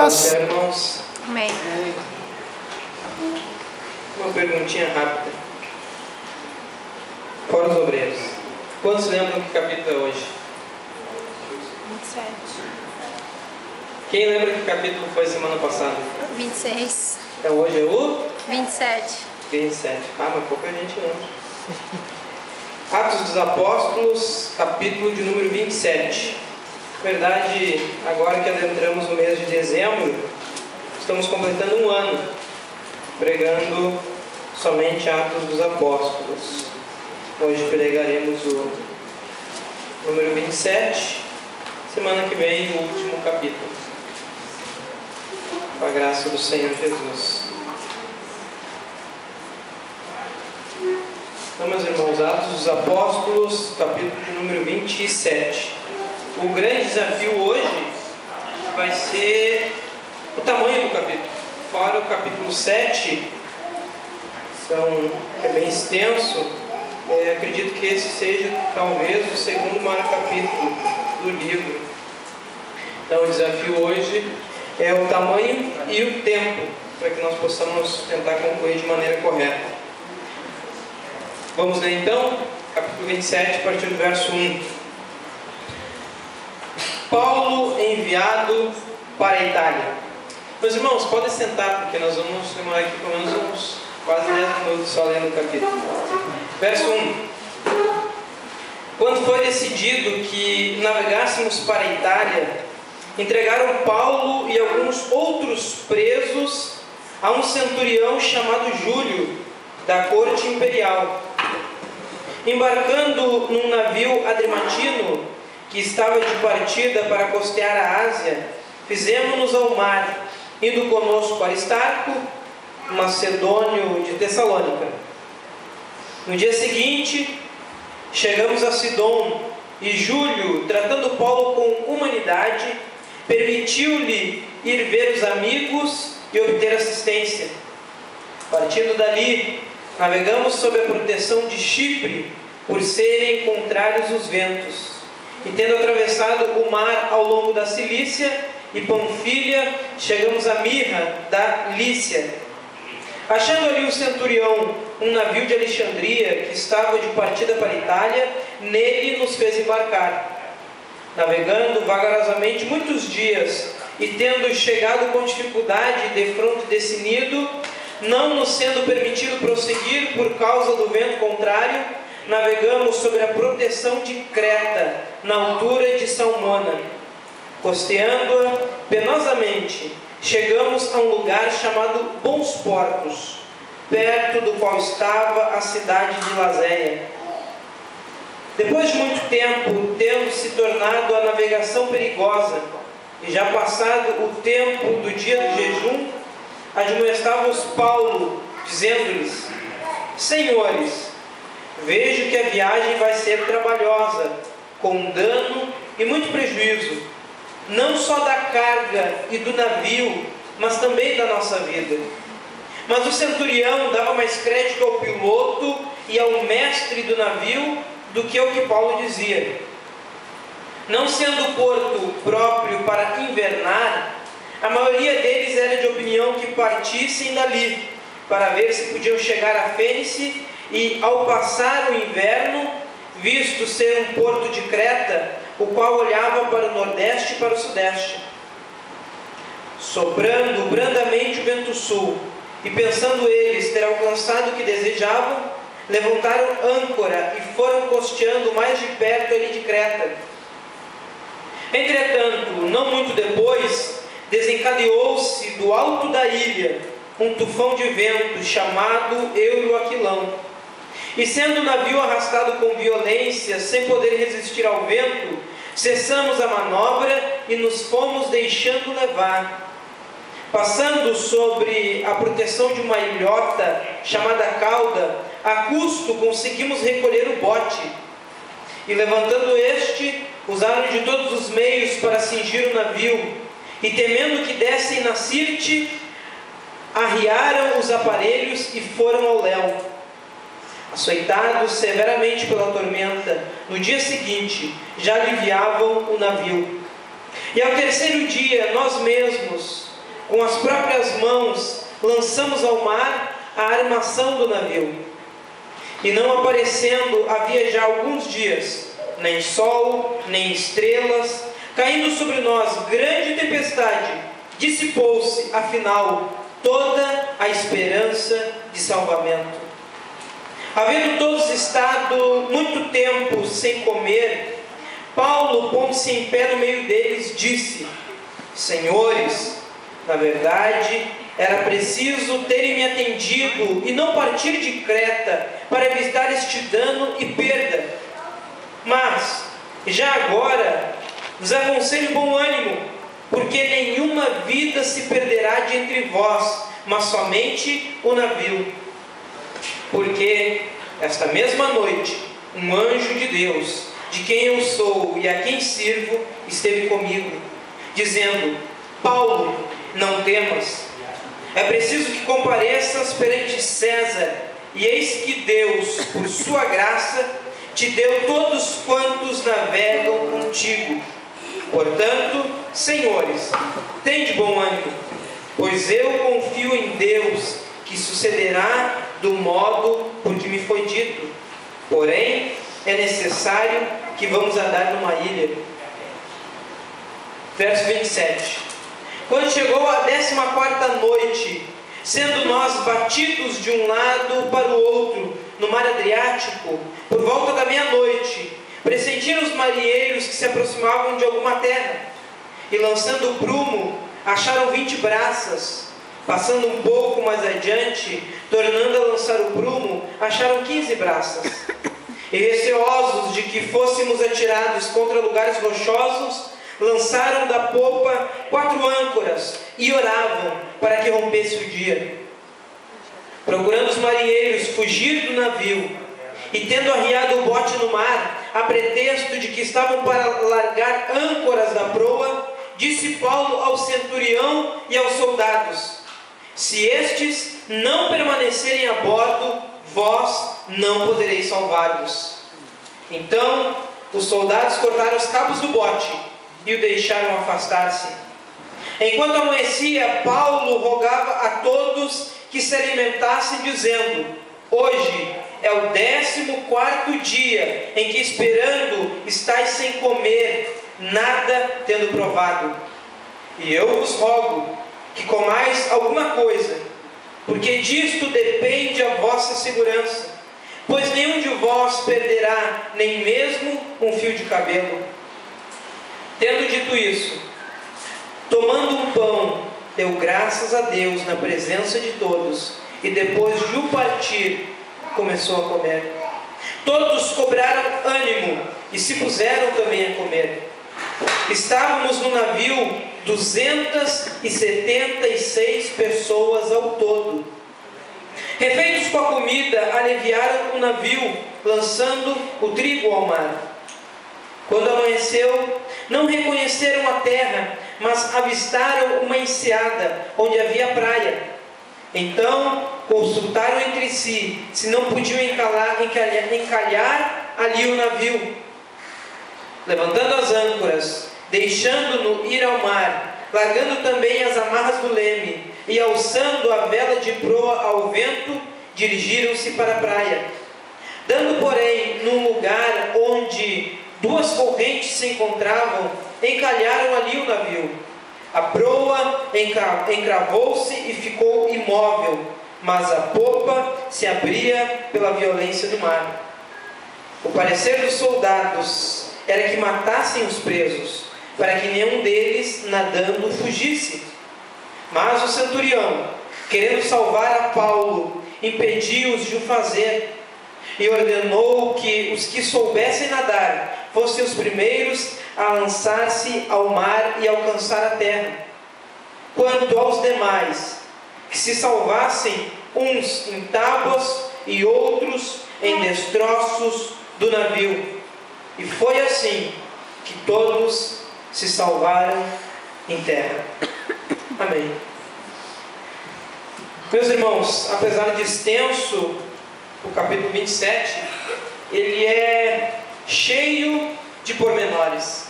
paz. Irmãos, Amém. uma perguntinha rápida. Fora os obreiros. Quantos lembram que capítulo é hoje? 27. Quem lembra que capítulo foi semana passada? 26. Então hoje é o 27. 27. Ah, mas pouca gente lembra. Atos dos Apóstolos, capítulo de número 27. Na verdade, agora que adentramos no mês de dezembro, estamos completando um ano pregando somente Atos dos Apóstolos. Hoje pregaremos o número 27, semana que vem o último capítulo. Com a graça do Senhor Jesus. Então, meus irmãos, Atos dos Apóstolos, capítulo de número 27. O grande desafio hoje vai ser o tamanho do capítulo. Fora o capítulo 7, é bem extenso, acredito que esse seja talvez o segundo maior capítulo do livro. Então o desafio hoje é o tamanho e o tempo, para que nós possamos tentar concluir de maneira correta. Vamos ler então, capítulo 27, a partir do verso 1. Paulo enviado para a Itália. Meus irmãos, podem sentar, porque nós vamos demorar aqui pelo menos uns quase 10 minutos só lendo o capítulo. Verso 1. Quando foi decidido que navegássemos para a Itália, entregaram Paulo e alguns outros presos a um centurião chamado Júlio, da corte imperial. Embarcando num navio adrimatino, que estava de partida para costear a Ásia, fizemos-nos ao mar, indo conosco Aristarco, macedônio de Tessalônica. No dia seguinte, chegamos a Sidom, e Júlio, tratando Paulo com humanidade, permitiu-lhe ir ver os amigos e obter assistência. Partindo dali, navegamos sob a proteção de Chipre, por serem contrários os ventos. E tendo atravessado o mar ao longo da Cilícia e Panfilha, chegamos a Mirra da Lícia. Achando ali o centurião, um navio de Alexandria, que estava de partida para a Itália, nele nos fez embarcar. Navegando vagarosamente muitos dias, e tendo chegado com dificuldade defronte desse nido, não nos sendo permitido prosseguir por causa do vento contrário, navegamos sobre a proteção de Creta, na altura de Salmona. Costeando-a penosamente, chegamos a um lugar chamado Bons Portos, perto do qual estava a cidade de Lazéia. Depois de muito tempo, tendo se tornado a navegação perigosa, e já passado o tempo do dia do jejum, admoestávamos Paulo, dizendo-lhes: Senhores, vejo que a viagem vai ser trabalhosa, com dano e muito prejuízo, não só da carga e do navio, mas também da nossa vida. Mas o centurião dava mais crédito ao piloto e ao mestre do navio do que ao que Paulo dizia. Não sendo o porto próprio para invernar, a maioria deles era de opinião que partissem dali, para ver se podiam chegar a Fênice, e ao passar o inverno, visto ser um porto de Creta, o qual olhava para o nordeste e para o sudeste. Soprando brandamente o vento sul, e pensando eles ter alcançado o que desejavam, levantaram âncora e foram costeando mais de perto ali de Creta. Entretanto, não muito depois, desencadeou-se do alto da ilha um tufão de vento chamado Euroaquilão. E sendo o navio arrastado com violência, sem poder resistir ao vento, cessamos a manobra e nos fomos deixando levar. Passando sobre a proteção de uma ilhota chamada Cauda, a custo conseguimos recolher o bote. E levantando este, usaram de todos os meios para cingir o navio, e temendo que dessem na Sirte, arriaram os aparelhos e foram ao léu. Açoitados severamente pela tormenta, no dia seguinte já aliviavam o navio. E ao terceiro dia, nós mesmos, com as próprias mãos, lançamos ao mar a armação do navio. E não aparecendo havia já alguns dias, nem sol, nem estrelas, caindo sobre nós grande tempestade, dissipou-se, afinal, toda a esperança de salvamento. Havendo todos estado muito tempo sem comer, Paulo, pondo-se em pé no meio deles, disse: Senhores, na verdade, era preciso terem me atendido e não partir de Creta para evitar este dano e perda. Mas, já agora, vos aconselho bom ânimo, porque nenhuma vida se perderá de entre vós, mas somente o navio. Porque, esta mesma noite, um anjo de Deus, de quem eu sou e a quem sirvo, esteve comigo, dizendo: Paulo, não temas, é preciso que compareças perante César, e eis que Deus, por sua graça, te deu todos quantos navegam contigo. Portanto, senhores, tende bom ânimo, pois eu confio em Deus, que sucederá do modo por que me foi dito. Porém, é necessário que vamos andar numa ilha. Verso 27. Quando chegou a 14ª noite, sendo nós batidos de um lado para o outro, no mar Adriático, por volta da meia-noite, pressentiram os marinheiros que se aproximavam de alguma terra, e lançando o prumo, acharam 20 braças. Passando um pouco mais adiante, tornando a lançar o prumo, acharam 15 braças. E receosos de que fôssemos atirados contra lugares rochosos, lançaram da popa 4 âncoras e oravam para que rompesse o dia. Procurando os marinheiros fugir do navio, e tendo arriado o bote no mar, a pretexto de que estavam para largar âncoras da proa, disse Paulo ao centurião e aos soldados: Se estes não permanecerem a bordo, vós não podereis salvar-vos. Então os soldados cortaram os cabos do bote e o deixaram afastar-se. Enquanto amanhecia, Paulo rogava a todos que se alimentassem, dizendo: Hoje é o 14º dia em que, esperando, estáis sem comer, nada tendo provado. E eu vos rogo que comais alguma coisa, porque disto depende a vossa segurança, pois nenhum de vós perderá nem mesmo um fio de cabelo. Tendo dito isso, tomando um pão, deu graças a Deus na presença de todos, e depois de o partir, começou a comer. Todos cobraram ânimo e se puseram também a comer. Estávamos no navio 276 pessoas ao todo. Refeitos com a comida, aliviaram o navio, lançando o trigo ao mar. Quando amanheceu, não reconheceram a terra, mas avistaram uma enseada, onde havia praia. Então consultaram entre si, se não podiam encalhar ali o navio. Levantando as âncoras, deixando-no ir ao mar, largando também as amarras do leme, e alçando a vela de proa ao vento, dirigiram-se para a praia. Dando, porém, num lugar onde 2 correntes se encontravam, encalharam ali o navio. A proa encravou-se e ficou imóvel, mas a popa se abria pela violência do mar. O parecer dos soldados era que matassem os presos, para que nenhum deles, nadando, fugisse. Mas o centurião, querendo salvar a Paulo, impediu-os de o fazer, e ordenou que os que soubessem nadar fossem os primeiros a lançar-se ao mar e alcançar a terra. Quanto aos demais, que se salvassem, uns em tábuas e outros em destroços do navio. E foi assim que todos se salvaram em terra. Amém. Meus irmãos, apesar de extenso, o capítulo 27, ele é cheio de pormenores.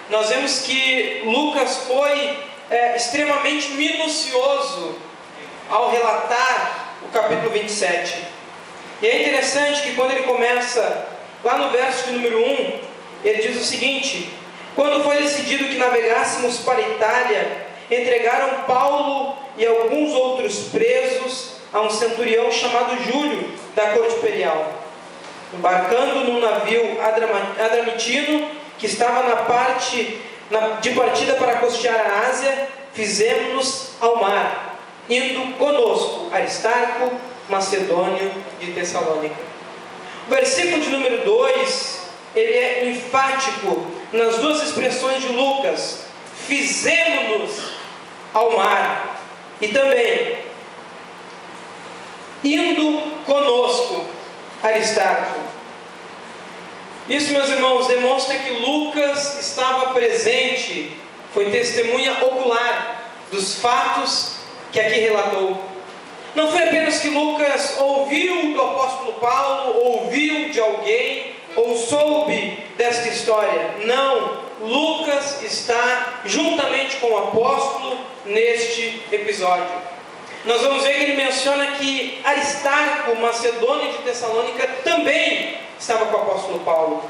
Nós vemos que Lucas foi extremamente minucioso ao relatar o capítulo 27. E é interessante que quando ele começa, lá no verso de número 1, ele diz o seguinte: quando foi decidido que navegássemos para a Itália, entregaram Paulo e alguns outros presos a um centurião chamado Júlio, da corte imperial. Embarcando num navio adramitino, que estava de partida para costear a Ásia, fizemos-nos ao mar, indo conosco Aristarco, macedônio de Tessalônica. O versículo de número 2, ele é enfático nas duas expressões de Lucas: fizemos-nos ao mar, e também indo conosco Aristarco. Isso, meus irmãos, demonstra que Lucas estava presente, foi testemunha ocular dos fatos que aqui relatou. Não foi apenas que Lucas ouviu do apóstolo Paulo, ouviu de alguém, ou soube desta história. Não, Lucas está juntamente com o apóstolo neste episódio. Nós vamos ver que ele menciona que Aristarco, macedônio de Tessalônica, também estava com o apóstolo Paulo.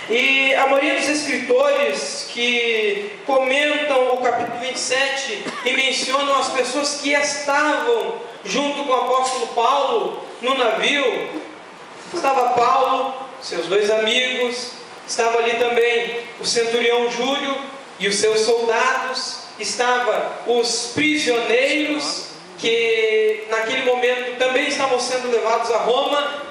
E a maioria dos escritores que comentam o capítulo 27 e mencionam as pessoas que estavam junto com o apóstolo Paulo no navio, estava Paulo, seus dois amigos, estava ali também o centurião Júlio e os seus soldados, estava os prisioneiros que naquele momento também estavam sendo levados a Roma,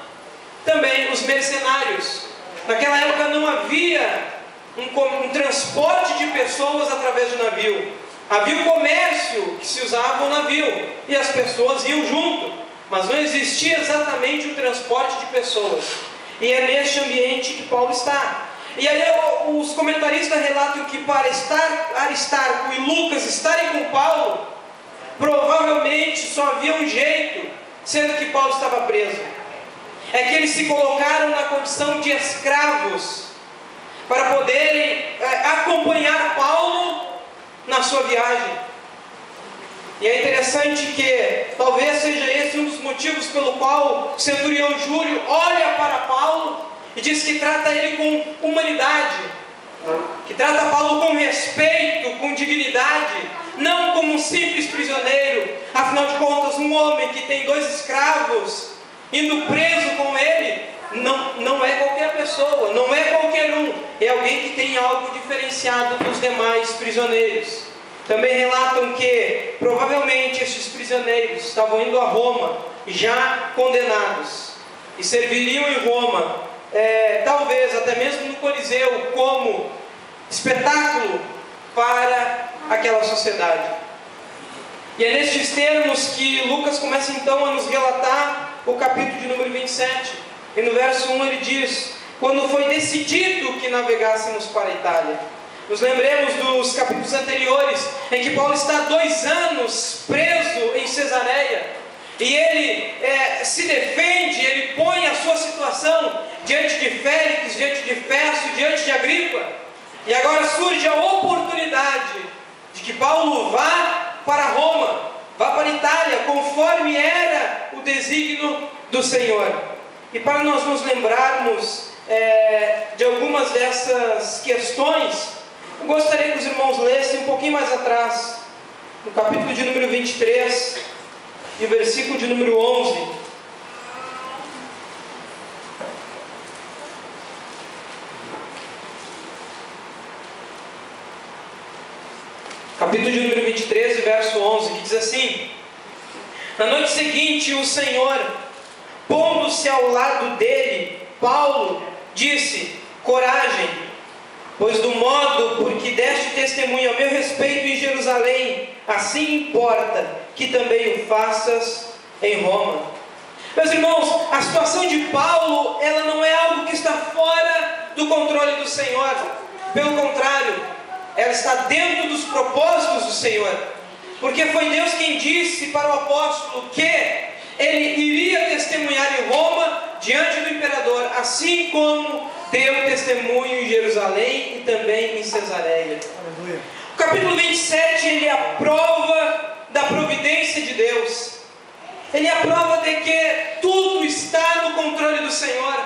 também os mercenários. Naquela época não havia um transporte de pessoas através do navio. Havia o comércio que se usava no navio e as pessoas iam junto, mas não existia exatamente o transporte de pessoas. E é neste ambiente que Paulo está. E aí os comentaristas relatam que para Aristarco e Lucas estarem com Paulo, provavelmente só havia um jeito, sendo que Paulo estava preso. É que eles se colocaram na condição de escravos para poderem acompanhar Paulo na sua viagem. E é interessante que talvez seja esse um dos motivos pelo qual o centurião Júlio olha para Paulo e diz que trata ele com humanidade, que trata Paulo com respeito, com dignidade, não como um simples prisioneiro. Afinal de contas, um homem que tem 2 escravos indo preso com ele, não é qualquer pessoa, não é qualquer um, é alguém que tem algo diferenciado dos demais prisioneiros. Também relatam que provavelmente esses prisioneiros estavam indo a Roma já condenados e serviriam em Roma, talvez até mesmo no Coliseu, como espetáculo para aquela sociedade. E é nestes termos que Lucas começa então a nos relatar o capítulo de número 27. E no verso 1 ele diz: quando foi decidido que navegássemos para a Itália. Nos lembremos dos capítulos anteriores, em que Paulo está 2 anos preso em Cesareia, e ele se defende, ele põe a sua situação diante de Félix, diante de Festo, diante de Agripa, e agora surge a oportunidade de que Paulo vá para Roma, vá para a Itália, conforme era o desígnio do Senhor. E para nós nos lembrarmos de algumas dessas questões, eu gostaria que os irmãos lessem um pouquinho mais atrás, no capítulo de número 23, e o versículo de número 11. Capítulo de número 23, verso 11, que diz assim: na noite seguinte, o Senhor, pondo-se ao lado dele, Paulo disse: coragem, pois do modo por que deste testemunho a meu respeito em Jerusalém, assim importa que também o faças em Roma. Meus irmãos, a situação de Paulo, ela não é algo que está fora do controle do Senhor. Pelo contrário, ela está dentro dos propósitos do Senhor. Porque foi Deus quem disse para o apóstolo que ele iria testemunhar em Roma diante do imperador, assim como deu testemunho em Jerusalém e também em Cesareia. Aleluia. O capítulo 27, ele é a prova da providência de Deus. Ele é a prova de que tudo está no controle do Senhor.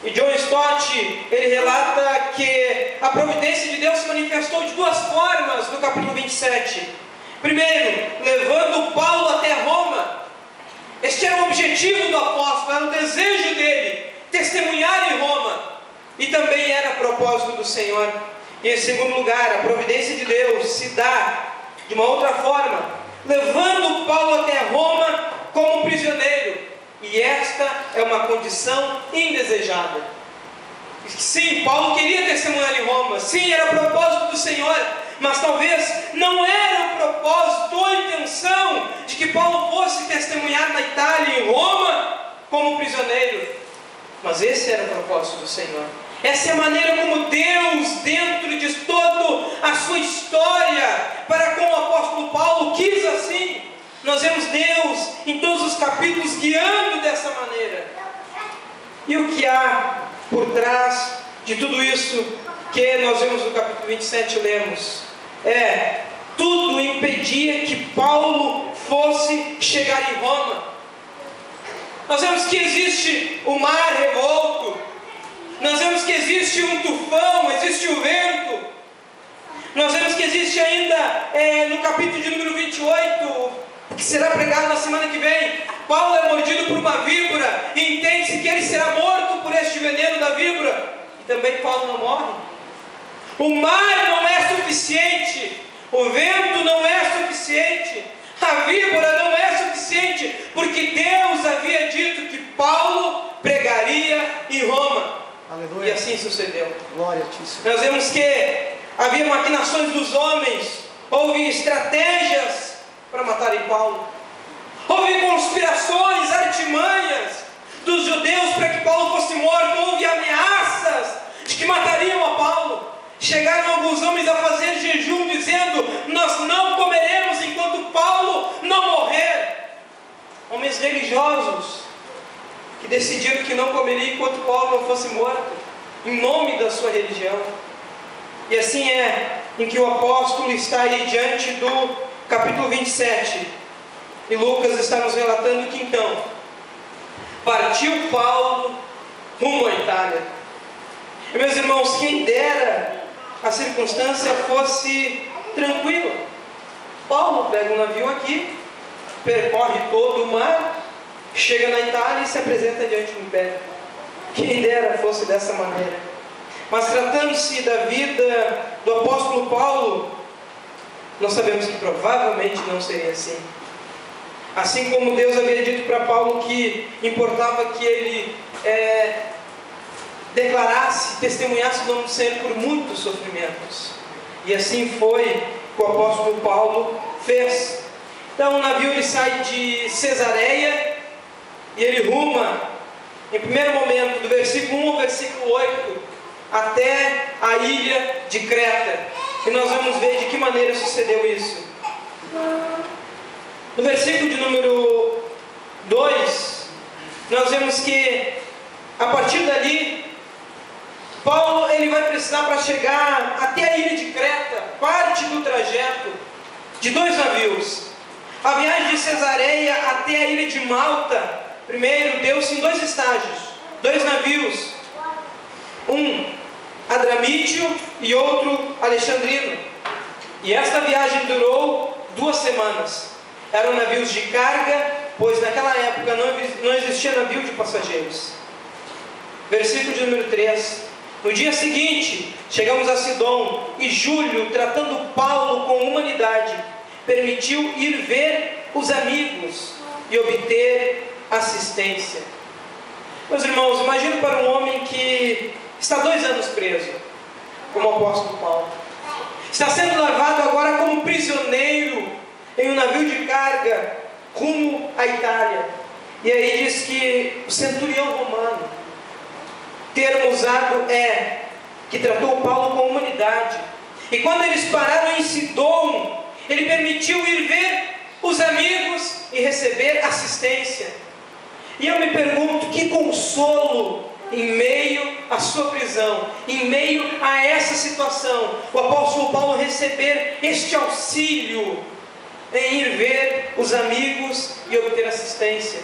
E John Stott, ele relata que a providência de Deus se manifestou de duas formas no capítulo 27. Primeiro, levando Paulo até Roma. Este era o objetivo do apóstolo, era o desejo dele, testemunhar em Roma. E também era propósito do Senhor. E em segundo lugar, a providência de Deus se dá de uma outra forma, levando Paulo até Roma como prisioneiro. E esta é uma condição indesejada. Sim, Paulo queria testemunhar em Roma. Sim, era propósito do Senhor. Mas talvez não era o propósito ou a intenção de que Paulo fosse testemunhar na Itália e em Roma como prisioneiro. Mas esse era o propósito do Senhor. Essa é a maneira como Deus, dentro de toda a sua história, para com o apóstolo Paulo, quis assim. Nós vemos Deus em todos os capítulos guiando dessa maneira. E o que há por trás de tudo isso que nós vemos no capítulo 27, lemos? Tudo impedia que Paulo fosse chegar em Roma. Nós vemos que existe o mar revolto. Nós vemos que existe um tufão, existe o vento. Nós vemos que existe ainda, no capítulo de número 28, que será pregado na semana que vem, Paulo é mordido por uma víbora, e entende-se que ele será morto por este veneno da víbora. E também Paulo não morre. O mar não é suficiente, o vento não é suficiente, a víbora não é suficiente, porque Deus havia dito que Paulo pregaria em Roma. Aleluia. E assim sucedeu. Glória a ti, Senhor. Nós vemos que havia maquinações dos homens, houve estratégias para matarem Paulo, houve conspirações, artimanhas dos judeus para que Paulo fosse morto, houve ameaças de que matariam a Paulo. Chegaram alguns homens a fazer jejum dizendo: nós não comeremos enquanto Paulo não morrer. Homens religiosos que decidiram que não comeriam enquanto Paulo não fosse morto, em nome da sua religião. E assim é em que o apóstolo está aí diante do capítulo 27, e Lucas está nos relatando que então partiu Paulo rumo à Itália. E meus irmãos, quem dera a circunstância fosse tranquila. Paulo pega um navio aqui, percorre todo o mar, chega na Itália e se apresenta diante do império. Quem dera fosse dessa maneira. Mas tratando-se da vida do apóstolo Paulo, nós sabemos que provavelmente não seria assim. Assim como Deus havia dito para Paulo que importava que ele declarasse, testemunhasse o nome do Senhor por muitos sofrimentos. E assim foi que o apóstolo Paulo fez. Então o navio ele sai de Cesareia e ele ruma, em primeiro momento, do versículo 1 ao versículo 8, até a ilha de Creta. E nós vamos ver de que maneira sucedeu isso. No versículo de número 2, nós vemos que a partir dali, Paulo ele vai precisar, para chegar até a ilha de Creta, parte do trajeto de 2 navios. A viagem de Cesareia até a ilha de Malta, primeiro deu-se em 2 estágios, 2 navios, um Adramítio e outro Alexandrino. E esta viagem durou 2 semanas. Eram navios de carga, pois naquela época não existia navio de passageiros. Versículo de número 3. No dia seguinte, chegamos a Sidom, e Júlio, tratando Paulo com humanidade, permitiu ir ver os amigos e obter assistência. Meus irmãos, imagine para um homem que está 2 anos preso, como o apóstolo Paulo. Está sendo levado agora como prisioneiro em um navio de carga rumo à Itália. E aí diz que o centurião romano, termo usado que tratou Paulo com humanidade. E quando eles pararam em Sidom, ele permitiu ir ver os amigos e receber assistência. E eu me pergunto, que consolo em meio às sua prisão, em meio a essa situação, o apóstolo Paulo receber este auxílio em ir ver os amigos e obter assistência.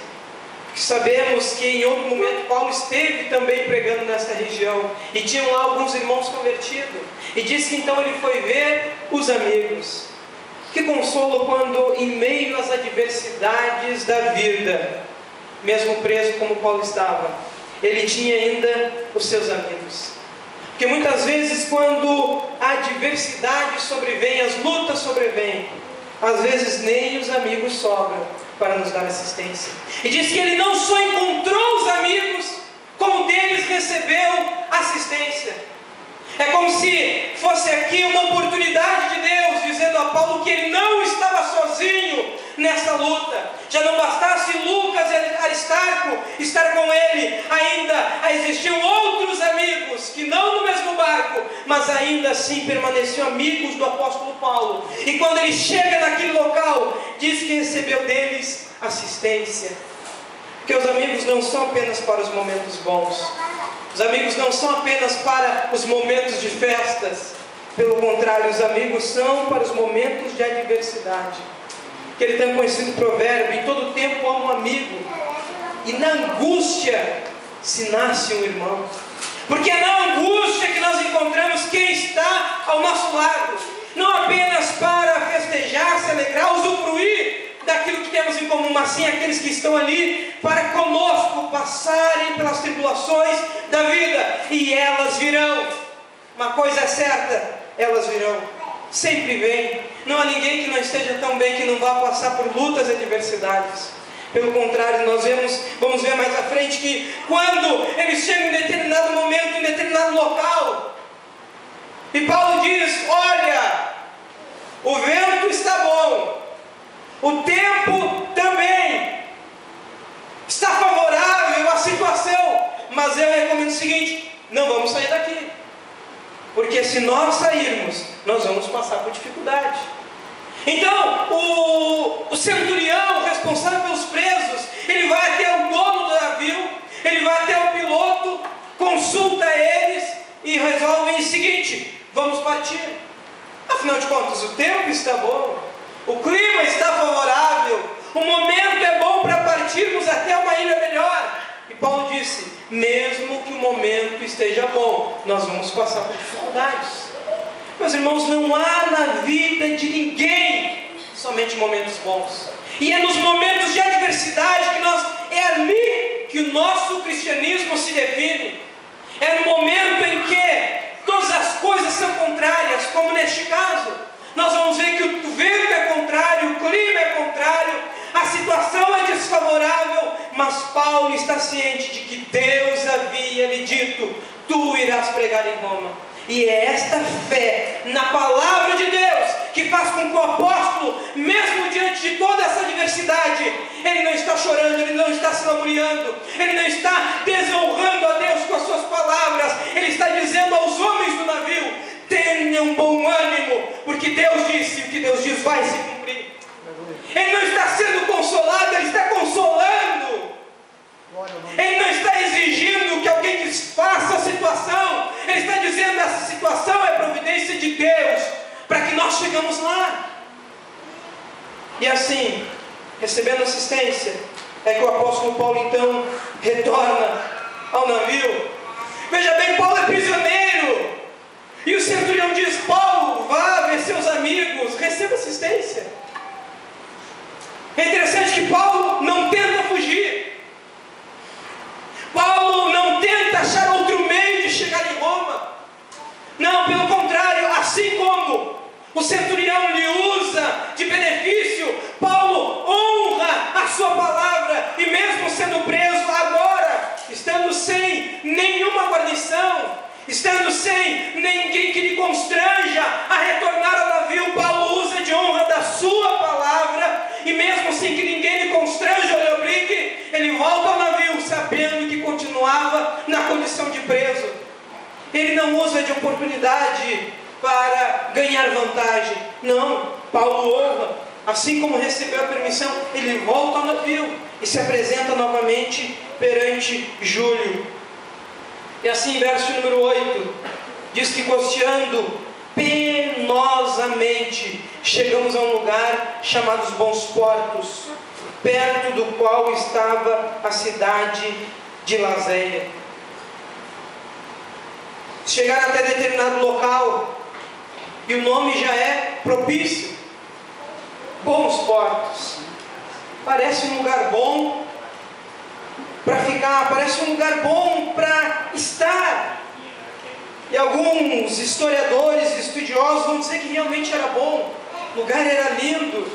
Sabemos que em outro momento Paulo esteve também pregando nessa região e tinham lá alguns irmãos convertidos, e diz que então ele foi ver os amigos. Que consolo quando em meio às adversidades da vida, mesmo preso como Paulo estava, ele tinha ainda os seus amigos. Porque muitas vezes quando a adversidade sobrevém, as lutas sobrevêm, às vezes nem os amigos sobram para nos dar assistência. E diz que ele não só encontrou os amigos, como deles recebeu assistência. É como se fosse aqui uma oportunidade de Deus, dizendo a Paulo que ele não estava sozinho nessa luta. Já não bastasse Lucas e Aristarco estar com ele, ainda existiam outros amigos, que não no mesmo barco, mas ainda assim permaneciam amigos do apóstolo Paulo. E quando ele chega naquele local, diz que recebeu deles assistência. Porque os amigos não são apenas para os momentos bons. Os amigos não são apenas para os momentos de festas. Pelo contrário, os amigos são para os momentos de adversidade. Que ele tem um conhecido provérbio: em todo tempo há um amigo, e na angústia se nasce um irmão. Porque é na angústia que nós encontramos quem está ao nosso lado. Não apenas para festejar, se alegrar, usufruir daquilo que temos em comum, mas sim aqueles que estão ali para conosco passarem pelas tribulações da vida, e elas virão. Uma coisa é certa, elas virão, sempre vem. Não há ninguém que não esteja tão bem que não vá passar por lutas e adversidades. Pelo contrário, nós vamos ver mais à frente que quando eles chegam em determinado momento, em determinado local, e Paulo diz: olha, o vento está bom, o tempo também está favorável à situação, mas eu recomendo o seguinte: não vamos sair daqui, porque se nós sairmos, nós vamos passar por dificuldade. Então o centurião, responsável pelos presos, ele vai até o dono do navio, ele vai até o piloto, consulta eles e resolvem o seguinte: vamos partir. Afinal de contas, o tempo está bom, o clima está favorável, o momento é bom para partirmos até uma ilha melhor. E Paulo disse: mesmo que o momento esteja bom, nós vamos passar por dificuldades. Meus irmãos, não há na vida de ninguém somente momentos bons. E é nos momentos de adversidade é ali que o nosso cristianismo se define. É no momento em que todas as coisas são contrárias, como neste caso. Nós vamos ver que o vento é contrário, o clima é contrário, a situação é desfavorável, mas Paulo está ciente de que Deus havia lhe dito: tu irás pregar em Roma. E é esta fé na palavra de Deus que faz com que o apóstolo, mesmo diante de toda essa adversidade, ele não está chorando, ele não está se lamuriando, ele não está desonrando a Deus com as suas palavras. Ele está dizendo aos homens do navio: tenham bom ânimo, porque Deus disse, o que Deus diz vai se cumprir. Ele não está sendo consolado, ele está consolando. Ele não está exigindo que alguém desfaça a situação. Ele está dizendo: essa situação é providência de Deus, para que nós chegamos lá. E assim, recebendo assistência, é que o apóstolo Paulo então retorna ao navio. Veja bem, Paulo é prisioneiro, e o centurião diz: Paulo, vá ver seus amigos, receba assistência. É interessante que Paulo não tenta fugir. Paulo não tenta achar outro meio de chegar em Roma. Não, pelo contrário, assim como o centurião lhe usa de benefício, Paulo honra a sua palavra, e mesmo sendo preso agora, estando sem nenhuma guarnição, estando sem ninguém que lhe constranja a retornar ao navio, Paulo usa de honra da sua palavra, e mesmo sem que ninguém lhe constranja ou lhe obrigue, ele volta ao navio sabendo que continuava na condição de preso. Ele não usa de oportunidade para ganhar vantagem. Não, Paulo honra. Assim como recebeu a permissão, ele volta ao navio e se apresenta novamente perante Júlio. E assim, verso número 8, diz que costeando penosamente, chegamos a um lugar chamado os Bons Portos, perto do qual estava a cidade de Lazéia. Chegaram até determinado local, e o nome já é propício, Bons Portos. Parece um lugar bom para ficar, parece um lugar bom para estar. E alguns historiadores, estudiosos vão dizer que realmente era bom. O lugar era lindo,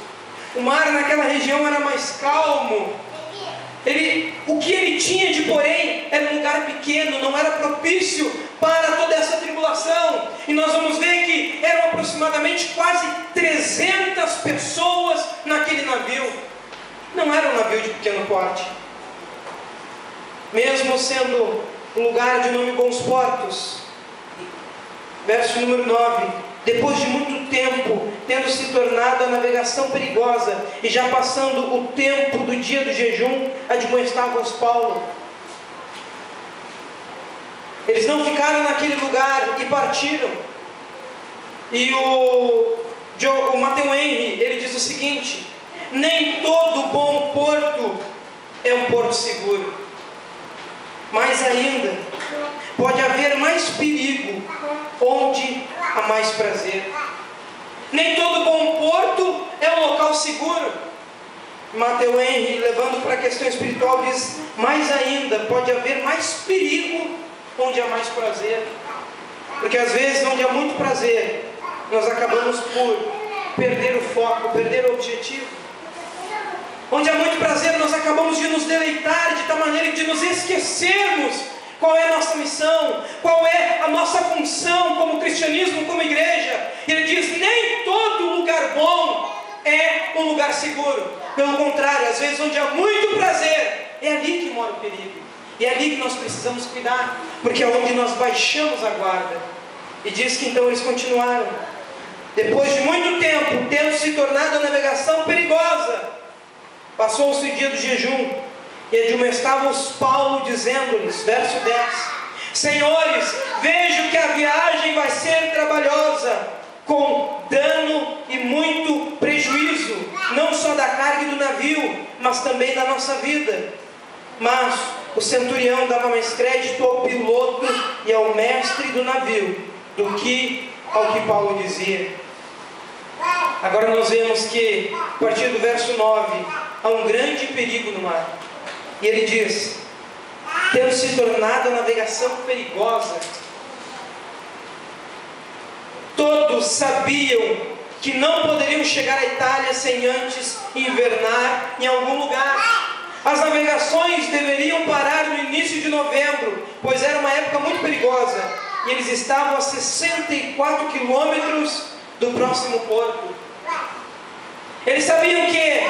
o mar naquela região era mais calmo. O que ele tinha de porém era um lugar pequeno, não era propício para toda essa tribulação. E nós vamos ver que eram aproximadamente quase 300 pessoas naquele navio. Não era um navio de pequeno porte. Mesmo sendo um lugar de nome Bons Portos. Verso número 9: depois de muito tempo, tendo se tornado a navegação perigosa, e já passando o tempo do dia do jejum, admoestava-os Paulo. Eles não ficaram naquele lugar e partiram. E o Matthew Henry, ele diz o seguinte: nem todo bom porto é um porto seguro. Mais ainda, pode haver mais perigo onde há mais prazer. Nem todo bom porto é um local seguro. Matthew Henry, levando para a questão espiritual, diz: mais ainda, pode haver mais perigo onde há mais prazer. Porque às vezes, onde há muito prazer, nós acabamos por perder o foco, perder o objetivo. Onde há muito prazer, nós acabamos de nos deleitar de tal maneira de nos esquecermos qual é a nossa missão, qual é a nossa função como cristianismo, como igreja. Ele diz: nem todo lugar bom é um lugar seguro. Pelo contrário, às vezes onde há muito prazer, é ali que mora o perigo. E é ali que nós precisamos cuidar, porque é onde nós baixamos a guarda. E diz que então eles continuaram. Depois de muito tempo, tendo se tornado a navegação perigosa, passou-se o dia do jejum, e admoestava-os Paulo, dizendo-lhes, verso 10: senhores, vejo que a viagem vai ser trabalhosa, com dano e muito prejuízo, não só da carga e do navio, mas também da nossa vida. Mas o centurião dava mais crédito ao piloto e ao mestre do navio do que ao que Paulo dizia. Agora nós vemos que, a partir do verso 9, há um grande perigo no mar. E ele diz: tendo se tornado a navegação perigosa, todos sabiam que não poderiam chegar à Itália sem antes invernar em algum lugar. As navegações deveriam parar no início de novembro, pois era uma época muito perigosa, e eles estavam a 64 quilômetros do próximo porto. Eles sabiam que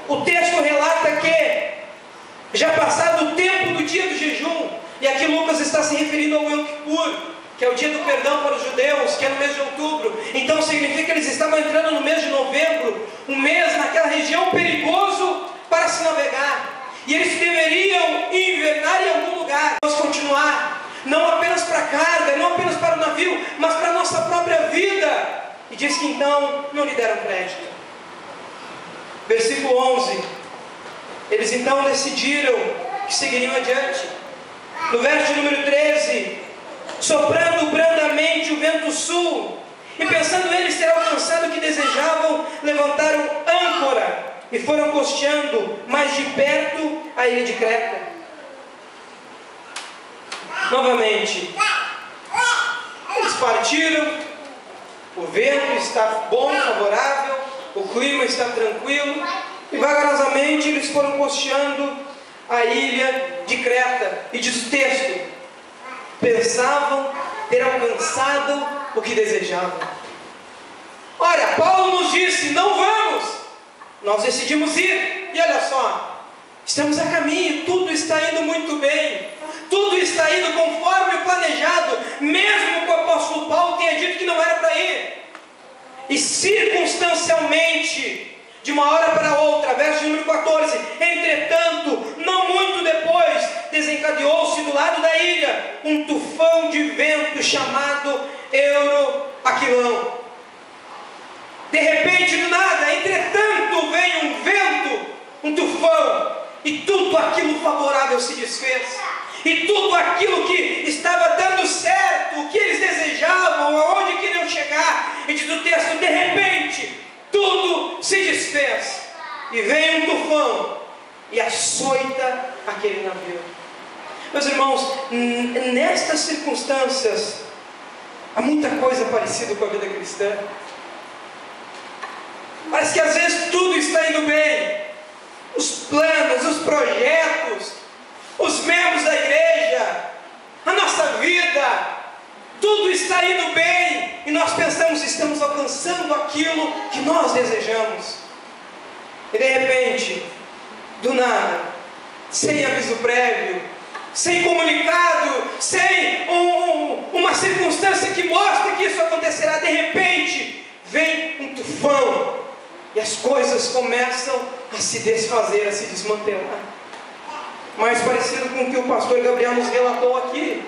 o texto relata que já passado o tempo do dia do jejum, e aqui Lucas está se referindo ao Yom Kippur, que é o dia do perdão para os judeus, que é no mês de outubro. Então significa que eles estavam entrando no mês de novembro, um mês naquela região perigoso para se navegar, e eles deveriam invernar em algum lugar. Vamos continuar, não apenas para a carga, não apenas para o navio, mas para a nossa própria vida. E diz que então não lhe deram crédito. Versículo 11: eles então decidiram que seguiriam adiante. No verso número 13: soprando brandamente o vento sul, e pensando eles ter alcançado o que desejavam, levantaram âncora e foram costeando mais de perto a ilha de Creta. Novamente, eles partiram, o vento está bom, favorável, o clima está tranquilo, e vagarosamente eles foram costeando a ilha de Creta. E diz o texto: pensavam ter alcançado o que desejavam. Ora, Paulo nos disse: não vamos. Nós decidimos ir, e olha só, estamos a caminho, tudo está indo muito bem, tudo está indo conforme o planejado, mesmo que o apóstolo Paulo tenha dito que não era para ir. E circunstancialmente, de uma hora para outra, verso número 14: entretanto, não muito depois, desencadeou-se do lado da um tufão de vento chamado Euroaquilão. De repente, do nada, entretanto, vem um vento, um tufão, e tudo aquilo favorável se desfez. E tudo aquilo que estava dando certo, o que eles desejavam, aonde queriam chegar, e diz o texto, de repente, tudo se desfez. E vem um tufão e açoita aquele navio. Meus irmãos, nestas circunstâncias, há muita coisa parecida com a vida cristã. Parece que às vezes tudo está indo bem. Os planos, os projetos, os membros da igreja, a nossa vida, tudo está indo bem. E nós pensamos que estamos alcançando aquilo que nós desejamos. E de repente, do nada, sem aviso prévio, sem comunicado, sem uma circunstância que mostre que isso acontecerá, de repente, vem um tufão. E as coisas começam a se desfazer, a se desmantelar. Mais parecido com o que o pastor Gabriel nos relatou aqui,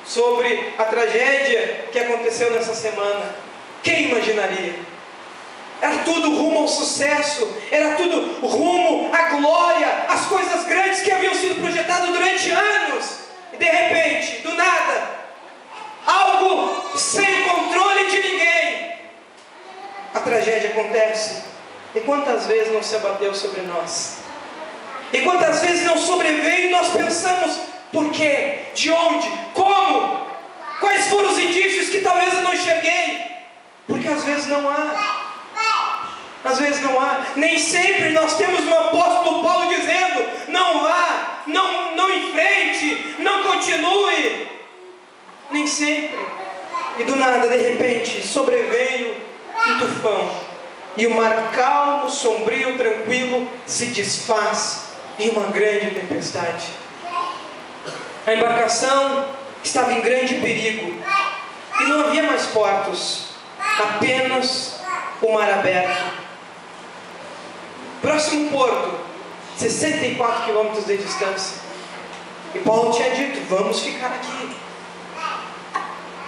sobre a tragédia que aconteceu nessa semana. Quem imaginaria? Era tudo rumo ao sucesso, era tudo rumo à glória, às coisas grandes que haviam sido projetadas durante anos. E de repente, do nada, algo sem controle de ninguém, a tragédia acontece. E quantas vezes não se abateu sobre nós? E quantas vezes não sobreveio e nós pensamos, por quê? De onde? Como? Quais foram os indícios que talvez eu não enxerguei? Porque às vezes não há. Às vezes não há. Nem sempre nós temos o apóstolo Paulo dizendo, não vá, não enfrente, não continue. Nem sempre. E do nada, de repente, sobreveio um tufão. E o mar calmo, sombrio, tranquilo, se desfaz em uma grande tempestade. A embarcação estava em grande perigo. E não havia mais portos, apenas o mar aberto. Próximo porto, 64 quilômetros de distância. E Paulo tinha dito, vamos ficar aqui.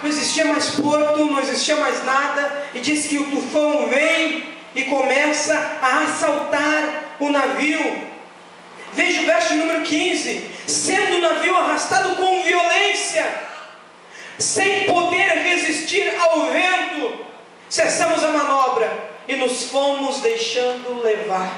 Não existia mais porto, não existia mais nada. E diz que o tufão vem e começa a assaltar o navio. Veja o verso número 15. Sendo o navio arrastado com violência, sem poder resistir ao vento, cessamos a manobra e nos fomos deixando levar.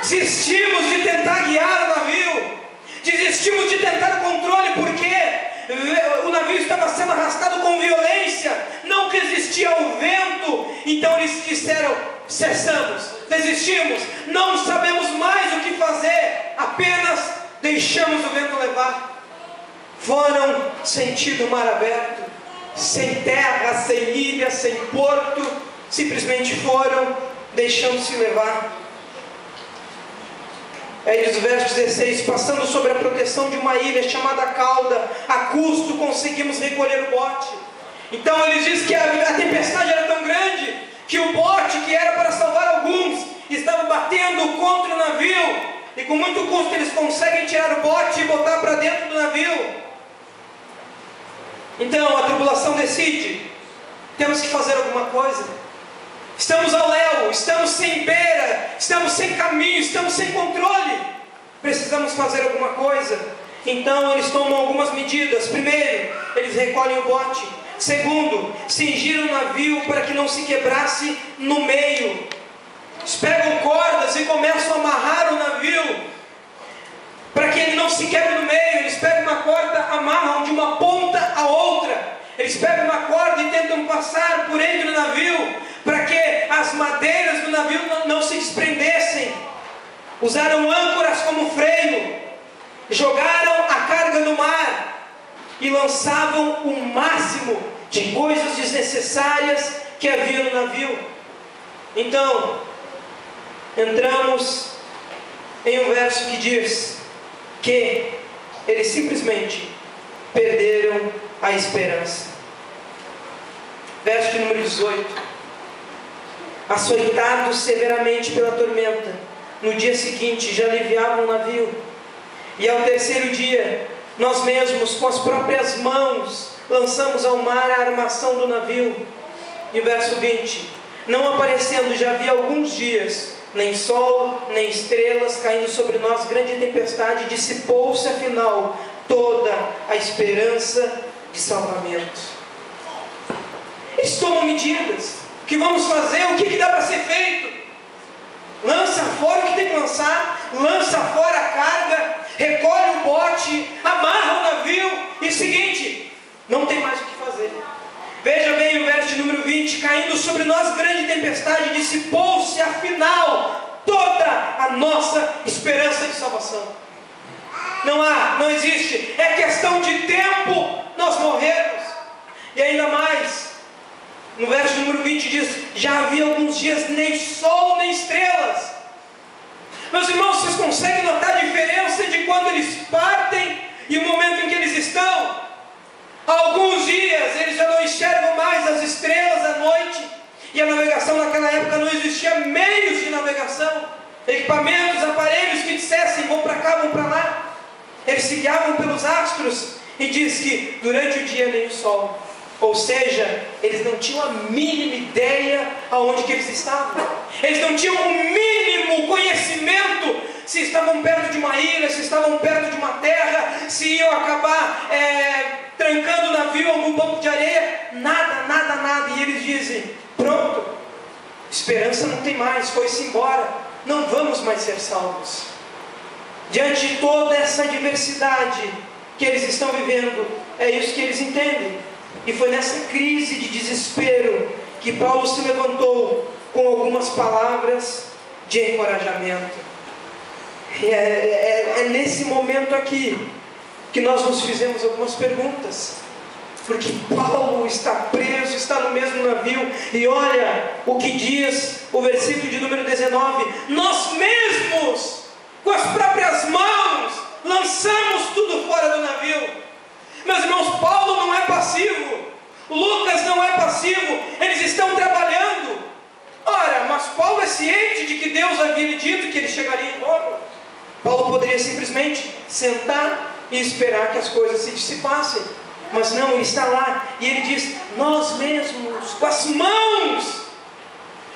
Desistimos de tentar guiar o navio, desistimos de tentar o controle, porque o navio estava sendo arrastado com violência, não resistia ao vento. Então eles disseram, cessamos, desistimos, não sabemos mais o que fazer, apenas deixamos o vento levar. Foram sentido o mar aberto, sem terra, sem ilha, sem porto, simplesmente foram deixando-se levar. Aí diz o verso 16, passando sobre a proteção de uma ilha chamada Cauda, a custo conseguimos recolher o bote. Então eles dizem que a tempestade era tão grande, que o bote, que era para salvar alguns, estava batendo contra o navio, e com muito custo eles conseguem tirar o bote e botar para dentro do navio. Então a tribulação decide, temos que fazer alguma coisa. Estamos ao léu, estamos sem beira, estamos sem caminho, estamos sem controle. Precisamos fazer alguma coisa. Então eles tomam algumas medidas. Primeiro, eles recolhem o bote. Segundo, cingiram o navio para que não se quebrasse no meio. Eles pegam cordas e começam a amarrar o navio para que ele não se quebre no meio. Eles pegam uma corda, amarram de uma ponta a outra. Eles pegam uma corda e tentam passar por entre o navio, para que as madeiras do navio não se desprendessem. Usaram âncoras como freio, jogaram a carga no mar e lançavam o máximo de coisas desnecessárias que havia no navio. Então, entramos em um verso que diz que eles simplesmente perderam a esperança. Verso de número 18. Açoitados severamente pela tormenta, no dia seguinte já aliviavam o navio. E ao terceiro dia, nós mesmos, com as próprias mãos, lançamos ao mar a armação do navio. E o verso 20: não aparecendo já havia alguns dias, nem sol, nem estrelas, caindo sobre nós grande tempestade, dissipou-se afinal toda a esperança de salvamento. Eles tomam medidas. O que vamos fazer? O que dá para ser feito? Lança fora o que tem que lançar, lança fora a carga, recolhe o bote, amarra o navio, e seguinte, não tem mais o que fazer. Veja bem o verso de número 20: caindo sobre nós grande tempestade, dissipou-se afinal toda a nossa esperança de salvação. Não existe, é questão de tempo nós morrermos. E ainda mais, no verso número 20 diz: já havia alguns dias nem sol nem estrelas. Meus irmãos, vocês conseguem notar a diferença de quando eles partem e o momento em que eles estão? Há alguns dias eles já não enxergam mais as estrelas à noite, e a navegação naquela época não existia meios de navegação, equipamentos, aparelhos que dissessem vão para cá, vão para lá. Eles se guiavam pelos astros, e diz que durante o dia nem o sol. Ou seja, eles não tinham a mínima ideia aonde que eles estavam. Eles não tinham o mínimo conhecimento se estavam perto de uma ilha, se estavam perto de uma terra, se iam acabar trancando o navio em algum banco de areia. Nada. E eles dizem: pronto, esperança não tem mais, foi-se embora, não vamos mais ser salvos. Diante de toda essa adversidade que eles estão vivendo, é isso que eles entendem. E foi nessa crise de desespero que Paulo se levantou com algumas palavras de encorajamento. E é nesse momento aqui que nós nos fizemos algumas perguntas. Porque Paulo está preso, está no mesmo navio. E olha o que diz o versículo de número 19: nós mesmos, com as próprias mãos, lançamos tudo fora do navio. Meus irmãos, Paulo não é passivo, Lucas não é passivo, eles estão trabalhando. Ora, mas Paulo é ciente de que Deus havia lhe dito que ele chegaria em Roma. Paulo poderia simplesmente sentar e esperar que as coisas se dissipassem, mas não, ele está lá, e ele diz: nós mesmos, com as mãos,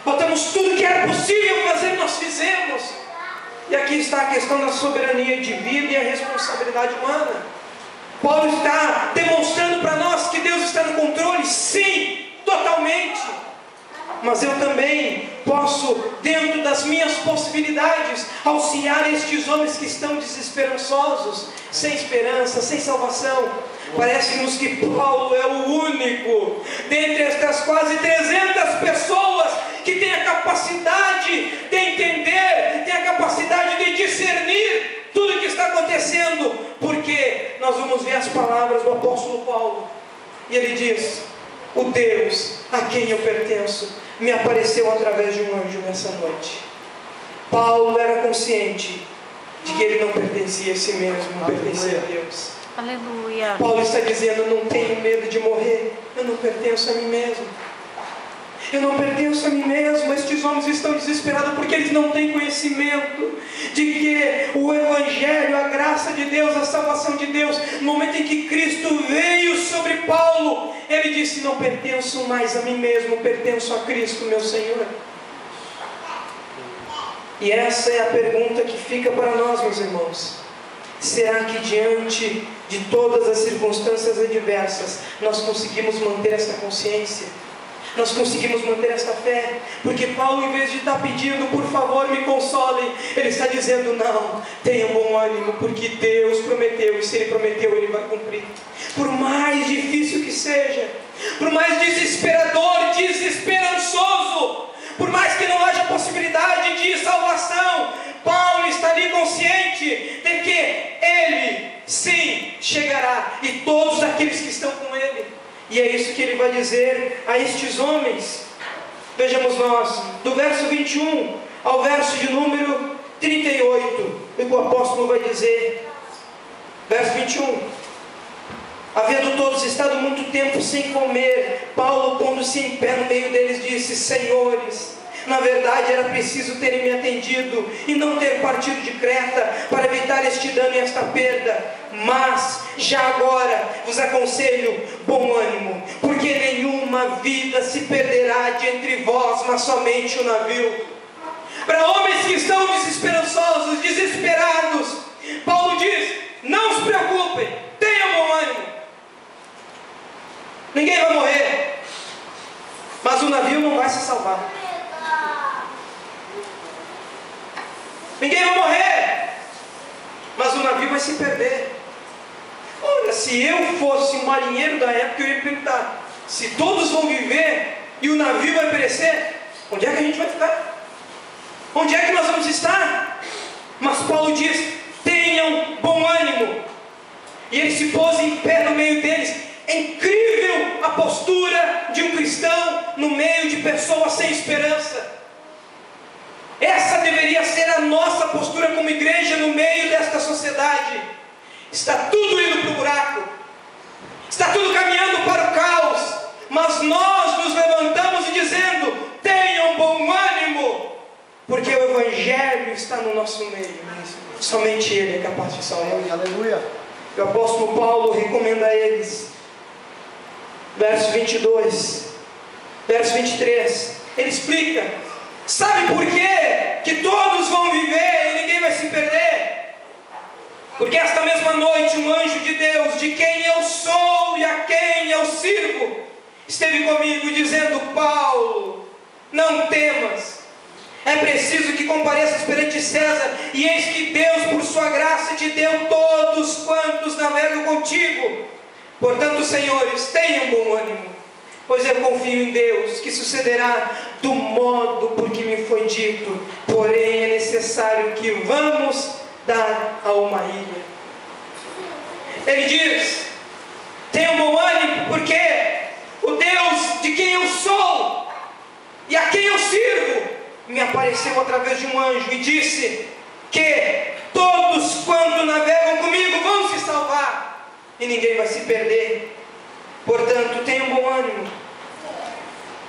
botamos tudo que era possível fazer, nós fizemos. E aqui está a questão da soberania divina e a responsabilidade humana. Paulo está demonstrando para nós que Deus está no controle, sim, totalmente. Mas eu também posso, dentro das minhas possibilidades, auxiliar estes homens que estão desesperançosos, sem esperança, sem salvação. Parece-nos que Paulo é o único, dentre estas quase 300 pessoas, que tem a capacidade de entender, tem a capacidade de discernir tudo o que está acontecendo, porque nós vamos ver as palavras do apóstolo Paulo, e ele diz: o Deus a quem eu pertenço me apareceu através de um anjo nessa noite. Paulo era consciente de que ele não pertencia a si mesmo, não pertencia a Deus. Aleluia. Paulo está dizendo: eu não tenho medo de morrer, eu não pertenço a mim mesmo. Eu não pertenço a mim mesmo. Estes homens estão desesperados porque eles não têm conhecimento de que o Evangelho, a graça de Deus, a salvação de Deus, no momento em que Cristo veio sobre Paulo, ele disse: não pertenço mais a mim mesmo, pertenço a Cristo, meu Senhor. E essa é a pergunta que fica para nós, meus irmãos. Será que diante de todas as circunstâncias adversas nós conseguimos manter esta consciência? Nós conseguimos manter esta fé? Porque Paulo, em vez de estar pedindo: por favor me consolem, ele está dizendo: não, tenham bom ânimo, porque Deus prometeu, e se Ele prometeu, Ele vai cumprir. Por mais difícil que seja, por mais desesperador, desesperançoso, por mais que não haja possibilidade de salvação, Paulo está ali consciente de que ele sim chegará, e todos aqueles que estão com ele. E é isso que ele vai dizer a estes homens. Vejamos nós, do verso 21 ao verso de número 38, o que o apóstolo vai dizer. Verso 21: havendo todos estado muito tempo sem comer, Paulo, pondo-se em pé no meio deles, disse: senhores, Na verdade, era preciso terem me atendido e não ter partido de Creta para evitar este dano e esta perda. Mas, já agora, vos aconselho bom ânimo, porque nenhuma vida se perderá de entre vós, mas somente o navio. Para homens que estão desesperançosos, desesperados, Paulo diz: não se preocupem, tenham bom ânimo. Ninguém vai morrer, mas o navio não vai se salvar. Ninguém vai morrer, mas o navio vai se perder. Olha, se eu fosse um marinheiro da época, eu ia perguntar: se todos vão viver e o navio vai perecer, onde é que a gente vai ficar? Onde é que nós vamos estar? Mas Paulo diz: tenham bom ânimo. E ele se pôs em pé no meio deles. É incrível a postura de um cristão no meio de pessoas sem esperança. Essa deveria ser a nossa postura como igreja no meio desta sociedade. Está tudo indo para o buraco, está tudo caminhando para o caos, mas nós nos levantamos e dizendo: tenham bom ânimo, porque o Evangelho está no nosso meio. Somente Ele é capaz de salvar. Aleluia. O apóstolo Paulo recomenda a eles, verso 22, verso 23, ele explica: sabe por quê que todos vão viver e ninguém vai se perder? Porque esta mesma noite um anjo de Deus, de quem eu sou e a quem eu sirvo, esteve comigo dizendo: Paulo, não temas, é preciso que compareças perante César, e eis que Deus, por sua graça, te deu todos quantos navegam contigo. Portanto, senhores, tenham bom ânimo, pois eu confio em Deus, que sucederá do modo por que me foi dito. Porém, é necessário que vamos dar a uma ilha. Ele diz: tenham bom ânimo, porque o Deus de quem eu sou e a quem eu sirvo me apareceu através de um anjo e disse que todos quando navegam comigo vão se salvar e ninguém vai se perder. Portanto, tenham bom ânimo.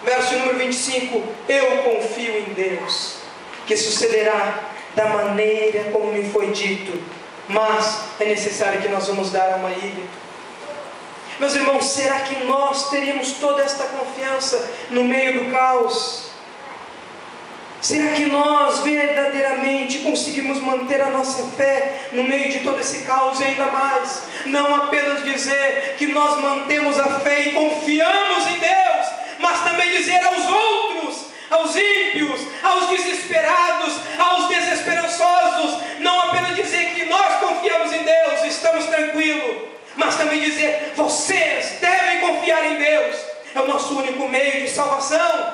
Verso número 25: eu confio em Deus, que sucederá da maneira como me foi dito, mas é necessário que nós vamos dar a uma ilha. Meus irmãos, será que nós teríamos toda esta confiança no meio do caos? Será que nós verdadeiramente conseguimos manter a nossa fé no meio de todo esse caos? E ainda mais, não apenas dizer que nós mantemos a fé e confiamos em Deus, mas também dizer aos outros, aos ímpios, aos desesperados, aos desesperançosos, não apenas dizer que nós confiamos em Deus, estamos tranquilos, mas também dizer: vocês devem confiar em Deus. É o nosso único meio de salvação,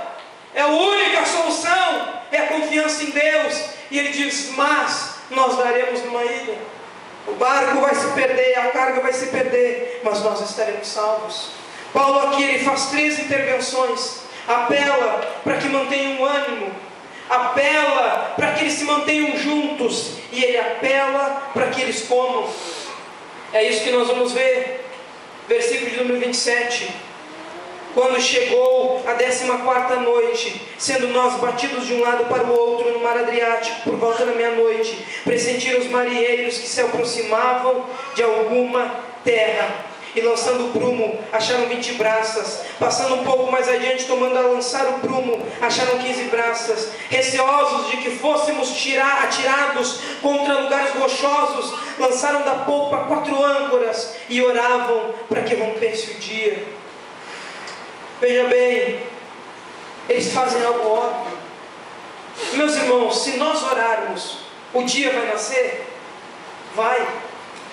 é a única solução, é a confiança em Deus. E ele diz: mas nós daremos numa ilha, o barco vai se perder, a carga vai se perder, mas nós estaremos salvos. Paulo aqui ele faz 3 intervenções. Apela para que mantenham o ânimo, apela para que eles se mantenham juntos, e ele apela para que eles comam. É isso que nós vamos ver, versículo de número 27. Quando chegou a 14ª noite, sendo nós batidos de um lado para o outro no mar Adriático, por volta da meia-noite, pressentiram os marinheiros que se aproximavam de alguma terra, e lançando o prumo, acharam 20 braças. Passando um pouco mais adiante, tomando a lançar o prumo, acharam 15 braças. Receosos de que fôssemos atirados contra lugares rochosos, lançaram da polpa 4 âncoras e oravam para que rompesse o dia. Veja bem, eles fazem algo óbvio. Meus irmãos, se nós orarmos, o dia vai nascer? Vai.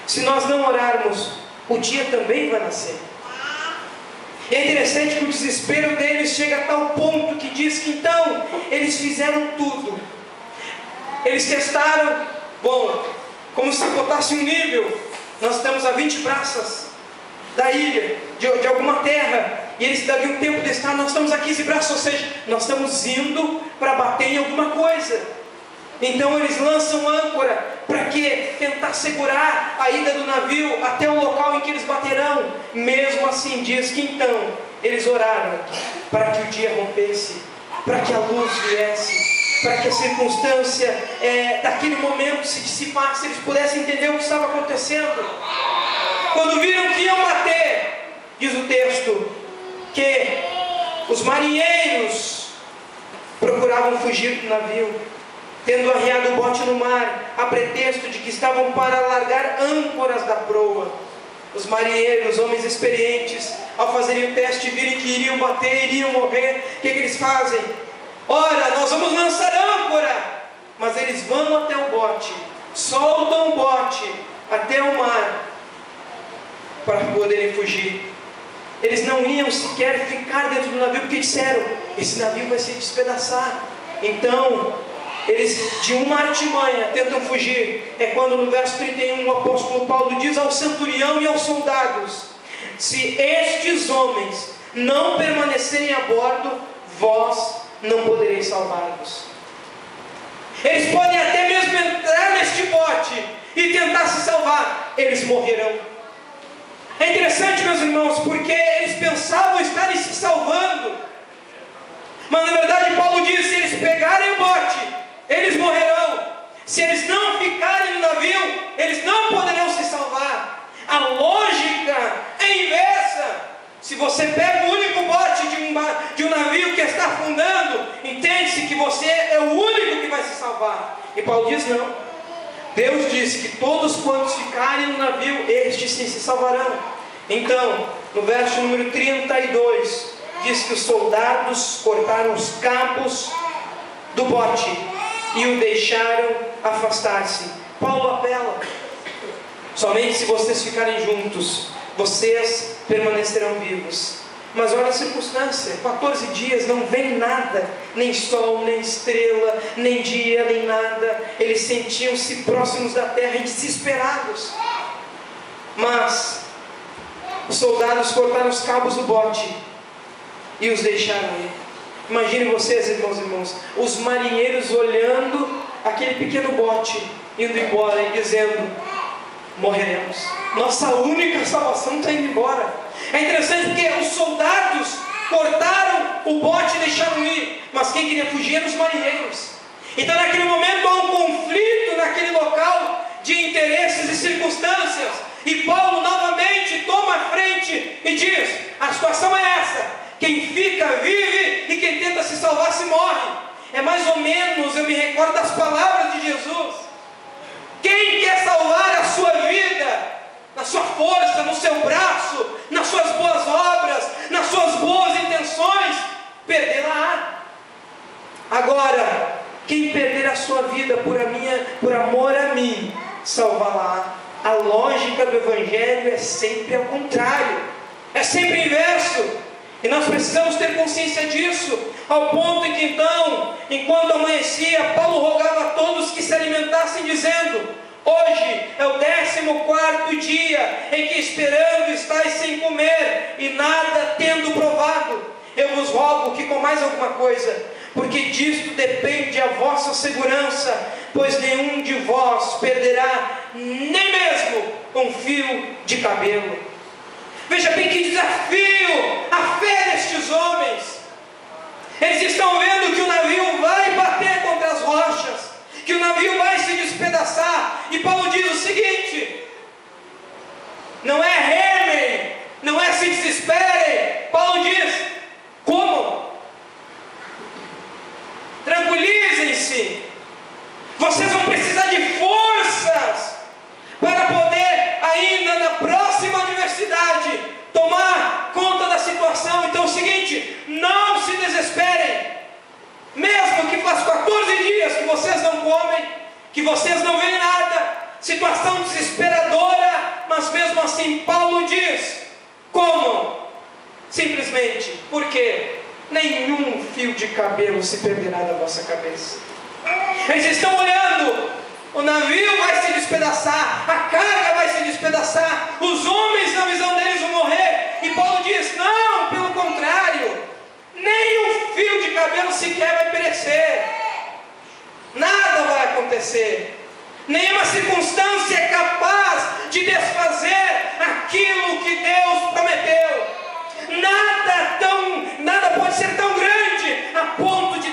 Se nós não orarmos, o dia também vai nascer. E é interessante que o desespero deles chega a tal ponto que diz que então eles fizeram tudo. Eles testaram, como se botasse um nível. Nós estamos a 20 braças da ilha, de alguma terra, e eles davam tempo de estar, nós estamos a 15 braços, ou seja, nós estamos indo para bater em alguma coisa. Então eles lançam âncora para que tentar segurar a ida do navio até o local em que eles baterão. Mesmo assim diz que então eles oraram para que o dia rompesse, para que a luz viesse, para que a circunstância daquele momento se dissipasse, eles pudessem entender o que estava acontecendo. Quando viram que iam bater, diz o texto, que os marinheiros procuravam fugir do navio, tendo arriado o bote no mar, a pretexto de que estavam para largar âncoras da proa. Os marinheiros, homens experientes, ao fazerem o teste, virem que iriam bater, iriam morrer, o que eles fazem? Ora, nós vamos lançar âncora, mas eles vão até o bote, soltam o bote até o mar, para poderem fugir. Eles não iam sequer ficar dentro do navio, porque disseram, esse navio vai se despedaçar. Então, eles de uma artimanha tentam fugir. É quando no verso 31 o apóstolo Paulo diz ao centurião e aos soldados: se estes homens não permanecerem a bordo, vós não podereis salvar-vos. Eles podem até mesmo entrar neste bote e tentar se salvar, eles morrerão. É interessante, meus irmãos, porque eles pensavam estarem se salvando, mas na verdade Paulo diz: se eles pegarem o bote, eles morrerão. Se eles não ficarem no navio, eles não poderão se salvar. A lógica é inversa. Se você pega o único bote de um navio que está afundando, entende-se que você é o único que vai se salvar. E Paulo diz: não. Deus disse que todos quantos ficarem no navio, estes sim se salvarão. Então, no verso número 32, diz que os soldados cortaram os cabos do bote e o deixaram afastar-se. Paulo apela: somente se vocês ficarem juntos, vocês permanecerão vivos. Mas olha a circunstância, 14 dias, não vem nada, nem sol, nem estrela, nem dia, nem nada. Eles sentiam-se próximos da terra e desesperados. Mas os soldados cortaram os cabos do bote e os deixaram ir. Imaginem vocês, irmãos, os marinheiros olhando aquele pequeno bote indo embora e dizendo: morreremos, nossa única salvação está indo embora. É interessante porque os soldados cortaram o bote e deixaram ir, mas quem queria fugir eram os marinheiros. Então naquele momento há um conflito naquele local de interesses e circunstâncias, e Paulo novamente toma a frente e diz: a situação é essa, quem fica vive e quem tenta se salvar se morre. É mais ou menos, eu me recordo das palavras de Jesus: quem quer salvar a sua vida, na sua força, no seu braço, nas suas boas obras, nas suas boas intenções, perdê-la. Agora, quem perder a sua vida por amor a mim, salvá-la. A lógica do Evangelho é sempre ao contrário, é sempre inverso. E nós precisamos ter consciência disso, ao ponto em que então, enquanto amanhecia, Paulo rogava a todos que se alimentassem, dizendo: hoje é o 14º dia em que esperando estáis sem comer e nada tendo provado. Eu vos rogo que comais alguma coisa, porque disto depende a vossa segurança, pois nenhum de vós perderá nem mesmo um fio de cabelo. Veja bem que desafio a fé destes homens. Eles estão vendo que o navio vai bater contra as rochas, que o navio vai se despedaçar, e Paulo diz o seguinte: não é remem, não é se desesperem. Paulo diz: como? Tranquilizem-se, vocês vão precisar de forças para poder ainda na próxima adversidade tomar conta da situação. Então é o seguinte: não se desesperem, mesmo que faz 14 dias que vocês não comem, que vocês não veem nada, situação desesperadora, mas mesmo assim Paulo diz: como? Simplesmente porque nenhum fio de cabelo se perderá da vossa cabeça. Eles estão olhando, o navio vai se despedaçar, a carga vai se despedaçar, os homens na visão deles vão morrer, e Paulo diz: não, pelo contrário, nem um fio de cabelo sequer vai perecer, nada vai acontecer, nenhuma circunstância é capaz de desfazer aquilo que Deus prometeu. Nada pode ser tão grande a ponto de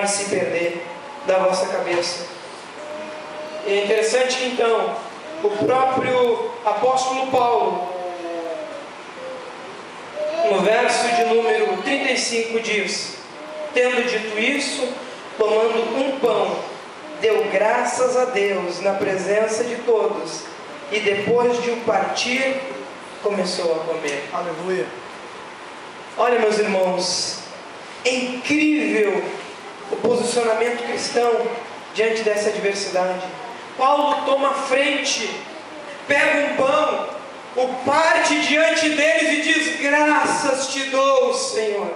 de se perder da vossa cabeça. E é interessante que então o próprio apóstolo Paulo, no verso de número 35 diz: tendo dito isso, tomando um pão, deu graças a Deus na presença de todos, e depois de o partir, começou a comer. Aleluia. Olha, meus irmãos, é incrível o posicionamento cristão diante dessa adversidade. Paulo toma a frente, pega um pão, o parte diante deles e diz: graças te dou, Senhor.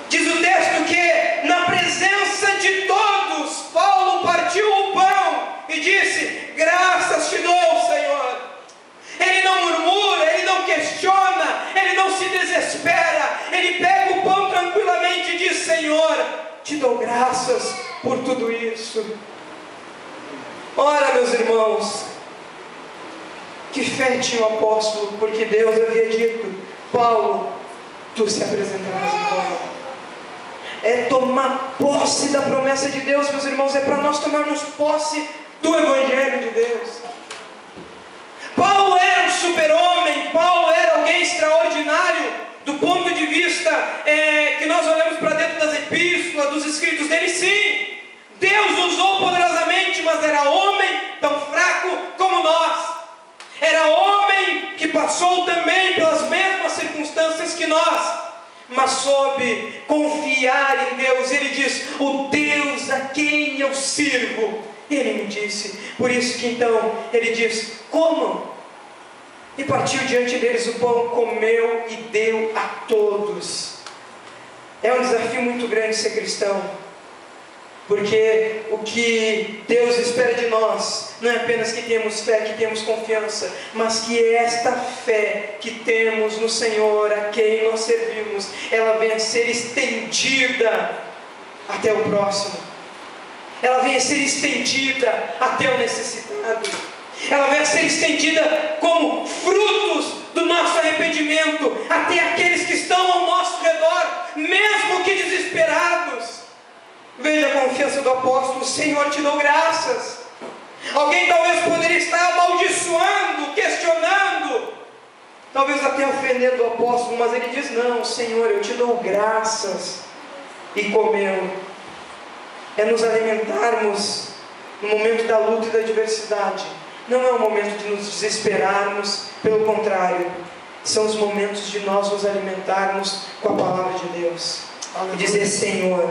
Diz o texto que na presença de todos, Paulo partiu o pão e disse: graças te dou, Senhor. Ele não murmura, ele não questiona, ele não se desespera, ele pega o pão tranquilamente e diz: Senhor, te dou graças por tudo isso. Ora, meus irmãos, que fé tinha o apóstolo, porque Deus havia dito: Paulo, tu se apresentarás em Roma. É tomar posse da promessa de Deus, meus irmãos, é para nós tomarmos posse do Evangelho de Deus. Paulo era um super-homem, Paulo era alguém extraordinário, do ponto de vista que nós olhamos para dentro das epístolas, dos escritos dele, sim. Deus usou poderosamente, mas era homem tão fraco como nós. Era homem que passou também pelas mesmas circunstâncias que nós, mas soube confiar em Deus. Ele diz: o Deus a quem eu sirvo, ele me disse. Por isso que então ele diz: comam. E partiu diante deles o pão, comeu e deu a todos. É um desafio muito grande ser cristão, porque o que Deus espera de nós não é apenas que temos fé, que temos confiança, mas que esta fé que temos no Senhor, a quem nós servimos, ela venha a ser estendida até o próximo. Ela venha a ser estendida até o necessitado. Ela venha a ser estendida como frutos do nosso arrependimento até aqueles que estão ao nosso redor, mesmo que desesperados. Veja a confiança do apóstolo: Senhor, te dou graças. Alguém talvez poderia estar amaldiçoando, questionando, talvez até ofendendo o apóstolo, mas ele diz: não, Senhor, eu te dou graças. E comeu. É nos alimentarmos no momento da luta e da adversidade. Não é o momento de nos desesperarmos, pelo contrário, são os momentos de nós nos alimentarmos com a palavra de Deus. E dizer: Senhor,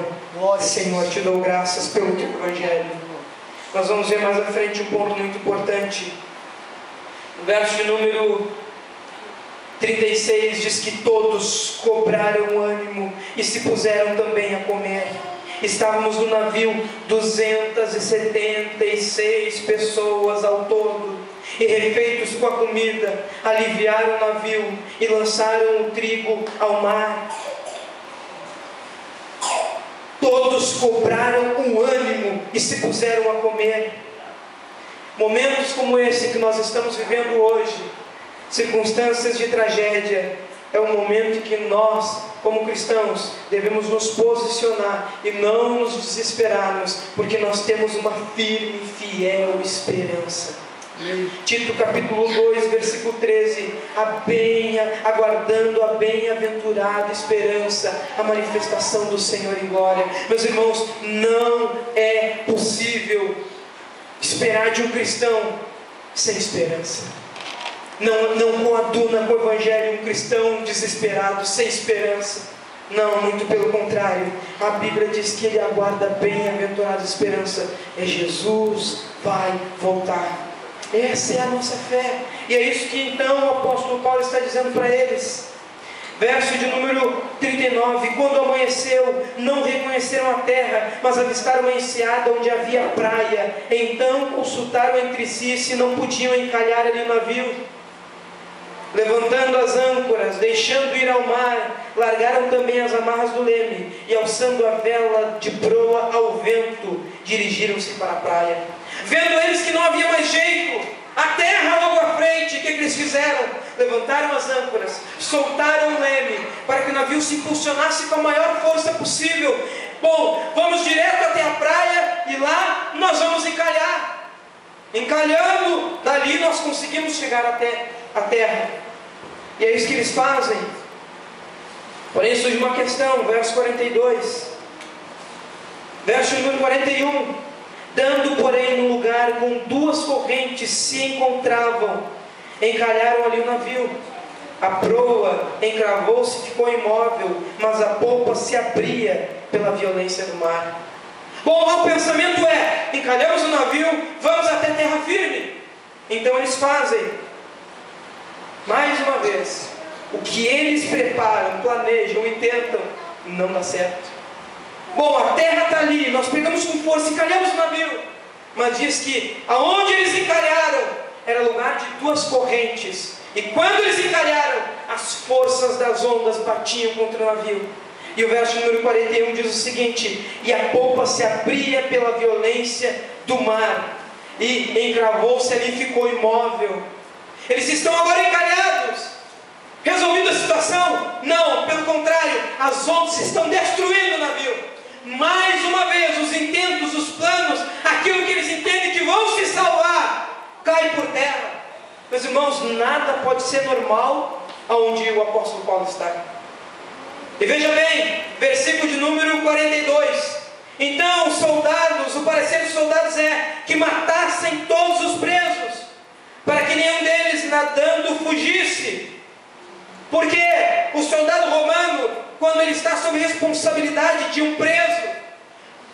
Senhor, te dou graças pelo teu Evangelho. Nós vamos ver mais à frente um ponto muito importante. No verso de número 36 diz que todos cobraram ânimo e se puseram também a comer. Estávamos no navio 276 pessoas ao todo, e refeitos com a comida, aliviaram o navio e lançaram o trigo ao mar. Todos cobraram um ânimo e se puseram a comer. Momentos como esse que nós estamos vivendo hoje, circunstâncias de tragédia, é um momento em que nós, como cristãos, devemos nos posicionar e não nos desesperarmos, porque nós temos uma firme e fiel esperança. Tito capítulo 2, versículo 13: aguardando a bem-aventurada esperança, a manifestação do Senhor em glória. Meus irmãos, não é possível esperar de um cristão sem esperança. Não coaduna com o Evangelho um cristão desesperado, sem esperança. Não, muito pelo contrário. A Bíblia diz que ele aguarda a bem-aventurada esperança. É Jesus vai voltar. Essa é a nossa fé. E é isso que então o apóstolo Paulo está dizendo para eles. Verso de número 39: quando amanheceu, não reconheceram a terra, mas avistaram uma enseada onde havia praia. Então consultaram entre si se não podiam encalhar ali o navio. Levantando as âncoras, deixando ir ao mar, largaram também as amarras do leme, e alçando a vela de proa ao vento, dirigiram-se para a praia. Vendo eles que não havia mais jeito, a terra logo à frente. O que eles fizeram? Levantaram as âncoras, soltaram o leme, para que o navio se impulsionasse com a maior força possível. Bom, vamos direto até a praia e lá nós vamos encalhar. Encalhando, dali nós conseguimos chegar até a terra. E é isso que eles fazem. Porém surge uma questão, verso 42. Verso número 41. Dando, porém, no lugar com 2 correntes se encontravam, encalharam ali o navio. A proa encravou-se e ficou imóvel, mas a polpa se abria pela violência do mar. Bom, o pensamento é: encalhamos o navio, vamos até terra firme. Então eles fazem, mais uma vez, o que eles preparam, planejam e tentam, não dá certo. Bom, a terra está ali, nós pegamos com força e encalhamos o navio. Mas diz que aonde eles encalharam era lugar de 2 correntes. E quando eles encalharam, as forças das ondas batiam contra o navio. E o verso número 41 diz o seguinte: e a polpa se abria pela violência do mar, e encravou-se ali e ficou imóvel. Eles estão agora encalhados. Resolvida a situação? Não, pelo contrário, as ondas estão destruindo o navio. Mais uma vez, os intentos, os planos, aquilo que eles entendem que vão se salvar, cai por terra. Meus irmãos, nada pode ser normal aonde o apóstolo Paulo está. E veja bem, versículo de número 42. Então os soldados, o parecer dos soldados é que matassem todos os presos, para que nenhum deles nadando fugisse. Porque o soldado romano, quando ele está sob responsabilidade de um preso,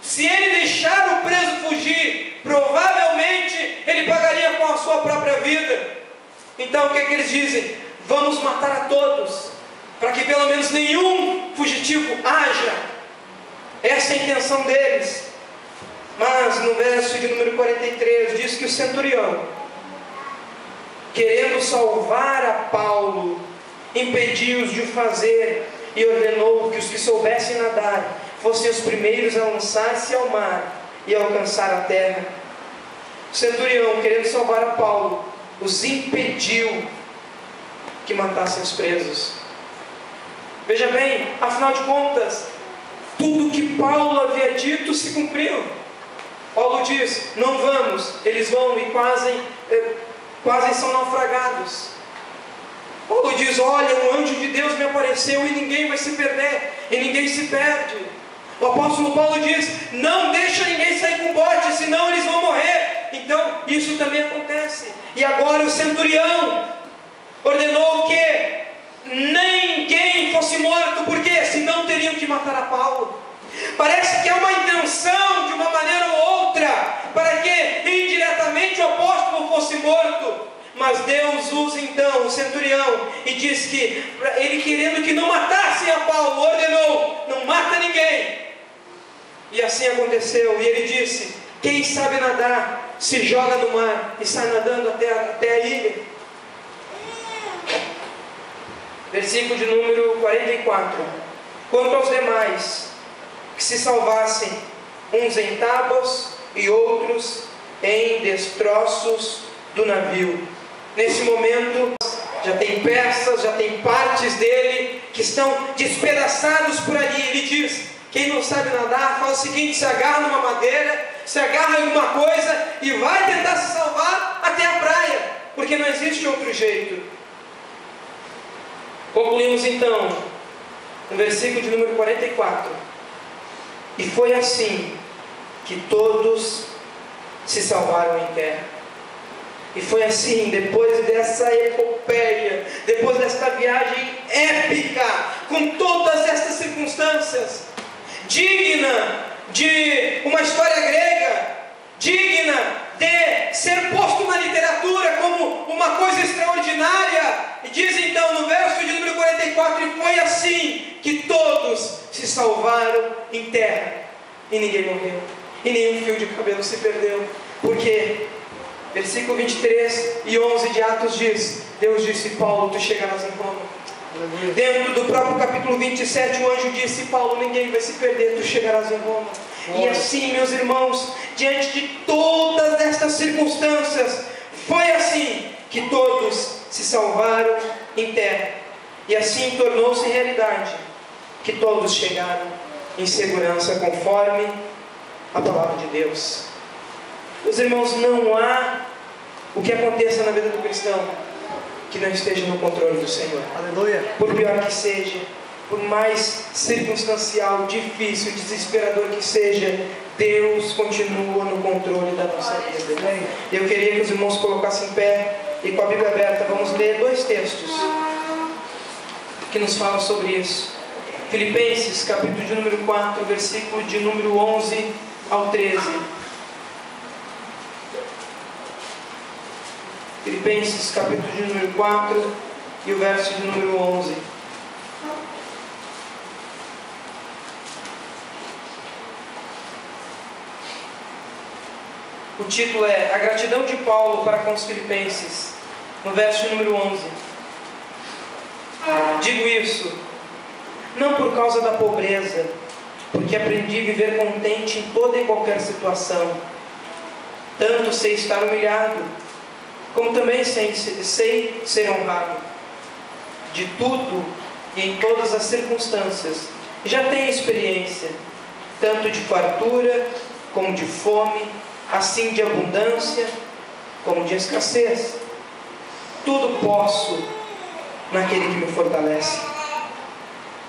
se ele deixar o preso fugir, provavelmente ele pagaria com a sua própria vida. Então o que é que eles dizem? Vamos matar a todos, para que pelo menos nenhum fugitivo haja. Essa é a intenção deles. Mas no verso de número 43 diz que o centurião, querendo salvar a Paulo, impediu-os de o fazer e ordenou que os que soubessem nadar fossem os primeiros a lançar-se ao mar e alcançar a terra. O centurião, querendo salvar a Paulo, os impediu que matassem os presos. Veja bem, afinal de contas, tudo que Paulo havia dito se cumpriu. Paulo diz: não vamos. Eles vão e quase são naufragados. Paulo diz: olha, um anjo de Deus me apareceu e ninguém vai se perder, e ninguém se perde. O apóstolo Paulo diz: não deixa ninguém sair com bote, senão eles vão morrer. Então isso também acontece. E agora o centurião ordenou que ninguém fosse morto, porque senão teriam que matar a Paulo. Parece que há uma intenção, de uma maneira ou outra, para que indiretamente o apóstolo fosse morto. Mas Deus usa então o centurião e diz que ele, querendo que não matassem a Paulo, ordenou: não mata ninguém. E assim aconteceu. E ele disse: quem sabe nadar, se joga no mar e sai nadando até a ilha. Versículo de número 44. Quanto aos demais, que se salvassem, uns em tábuas e outros em destroços do navio. Nesse momento, já tem peças, já tem partes dele que estão despedaçados por ali. Ele diz: quem não sabe nadar, fala o seguinte: se agarra numa madeira, se agarra em alguma coisa e vai tentar se salvar até a praia, porque não existe outro jeito. Concluímos então no versículo de número 44. E foi assim que todos se salvaram em terra. E foi assim, depois dessa epopeia, depois desta viagem épica, com todas estas circunstâncias, digna de uma história grega, digna de ser posto na literatura como uma coisa extraordinária. E diz então no verso de número 44: e foi assim que todos se salvaram em terra, e ninguém morreu, e nenhum fio de cabelo se perdeu. Porque versículo 23 e 11 de Atos diz: Deus disse: Paulo, tu chegarás em Roma. Dentro do próprio capítulo 27, o anjo disse: Paulo, ninguém vai se perder, tu chegarás em Roma. E assim, meus irmãos, diante de todas estas circunstâncias, Foi assim que todos se salvaram em terra. E assim tornou-se realidade que todos chegaram em segurança conforme a palavra de Deus. Meus irmãos, não há o que aconteça na vida do cristão que não esteja no controle do Senhor. Aleluia. Por pior que seja, por mais circunstancial, difícil, desesperador que seja, Deus continua no controle da nossa vida. Eu queria que os irmãos colocassem em pé e com a Bíblia aberta, vamos ler 2 textos que nos falam sobre isso. Filipenses, capítulo de número 4, versículo de número 11 ao 13. Filipenses, capítulo de número 4 e o verso de número 11. O título é A Gratidão de Paulo para com os Filipenses, no verso de número 11. Digo isso, não por causa da pobreza, porque aprendi a viver contente em toda e qualquer situação. Tanto sei estar humilhado, como também sei ser honrado. De tudo e em todas as circunstâncias já tenho experiência, tanto de fartura como de fome, assim de abundância como de escassez. Tudo posso naquele que me fortalece.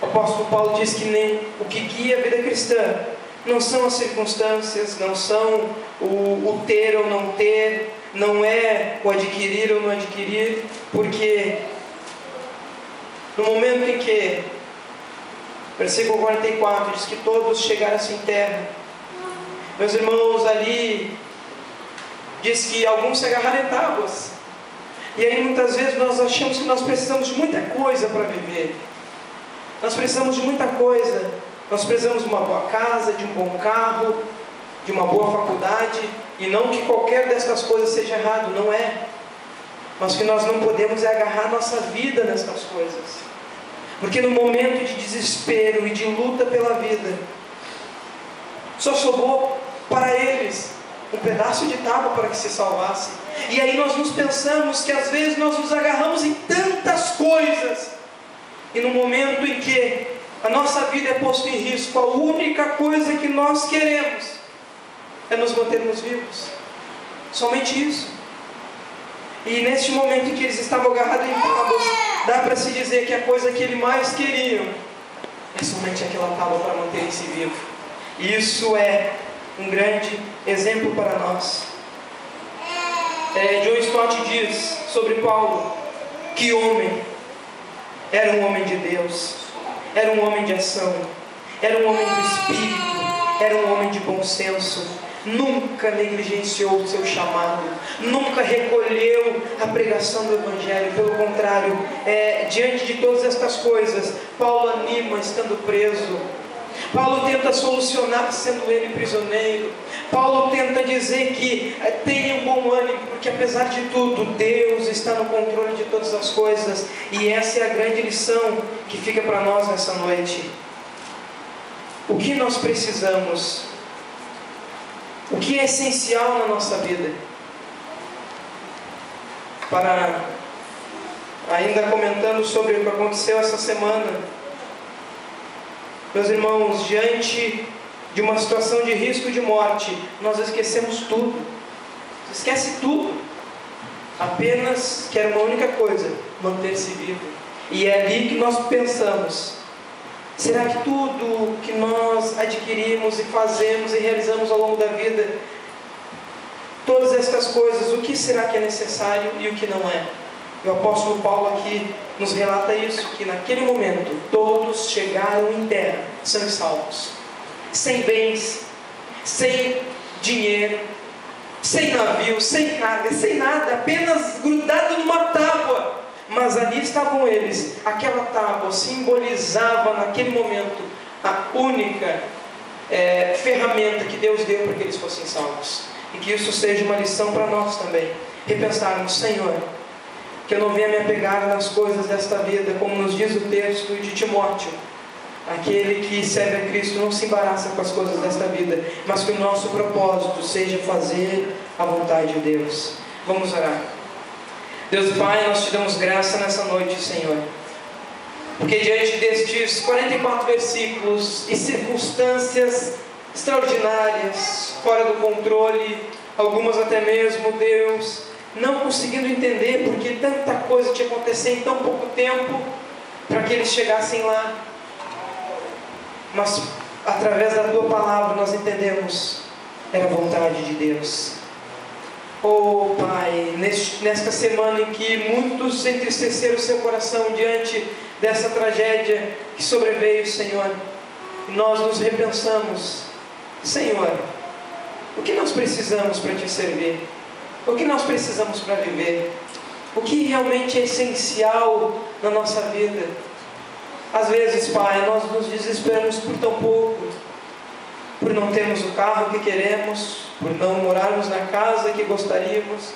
O apóstolo Paulo diz que nem o que guia a vida cristã não são as circunstâncias, não são o ter ou não ter, não é o adquirir ou não adquirir, porque no momento em que, versículo 44, diz que todos chegaram-se em terra, meus irmãos, ali diz que alguns se agarraram em tábuas, e aí muitas vezes nós achamos que nós precisamos de muita coisa para viver. Nós precisamos de muita coisa. Nós precisamos de uma boa casa, de um bom carro, de uma boa faculdade. E não que qualquer dessas coisas seja errado, não é. Mas que nós não podemos é agarrar nossa vida nessas coisas. Porque no momento de desespero e de luta pela vida, só sobrou para eles um pedaço de tábua para que se salvasse. E aí nós nos pensamos que às vezes nós nos agarramos em tantas coisas, e no momento em que a nossa vida é posta em risco, a única coisa que nós queremos é nos mantermos vivos. Somente isso. E neste momento em que eles estavam agarrados em tábuas, dá para se dizer que a coisa que eles mais queriam é somente aquela tábua para manterem-se vivos. E isso é um grande exemplo para nós. John Stott diz sobre Paulo que homem, era um homem de Deus, era um homem de ação, era um homem do Espírito, era um homem de bom senso, nunca negligenciou o seu chamado, nunca recolheu a pregação do Evangelho. Pelo contrário, diante de todas estas coisas, Paulo anima estando preso, Paulo tenta solucionar sendo ele prisioneiro, Paulo tenta dizer que tenha um bom ânimo, porque apesar de tudo, Deus está no controle de todas as coisas. E essa é a grande lição que fica para nós nessa noite. O que nós precisamos? O que é essencial na nossa vida? Ainda comentando sobre o que aconteceu essa semana, meus irmãos, diante de uma situação de risco de morte, nós esquecemos tudo. Esquece tudo. Apenas quer uma única coisa: manter-se vivo. E é ali que nós pensamos: será que tudo que nós adquirimos e fazemos e realizamos ao longo da vida, todas estas coisas, o que será que é necessário e o que não é? E o apóstolo Paulo aqui nos relata isso, que naquele momento todos chegaram em terra, são salvos, sem bens, sem dinheiro, sem navio, sem carga, sem nada, apenas grudado numa tábua. Mas ali estavam eles. Aquela tábua simbolizava naquele momento a única ferramenta que Deus deu para que eles fossem salvos. E que isso seja uma lição para nós também. Repensarmos: Senhor, que eu não venha me apegar nas coisas desta vida, como nos diz o texto de Timóteo. Aquele que serve a Cristo não se embaraça com as coisas desta vida, mas que o nosso propósito seja fazer a vontade de Deus. Vamos orar. Deus Pai, nós te damos graça nessa noite, Senhor, porque diante destes 44 versículos e circunstâncias extraordinárias, fora do controle, algumas até mesmo, Deus, não conseguindo entender porque tanta coisa tinha acontecido em tão pouco tempo para que eles chegassem lá, mas através da Tua Palavra nós entendemos, era a vontade de Deus. Oh Pai, nesta semana em que muitos entristeceram o seu coração diante dessa tragédia que sobreveio, Senhor, nós nos repensamos, Senhor, o que nós precisamos para Te servir? O que nós precisamos para viver? O que realmente é essencial na nossa vida? Às vezes, Pai, nós nos desesperamos por tão pouco, por não termos o carro que queremos, por não morarmos na casa que gostaríamos,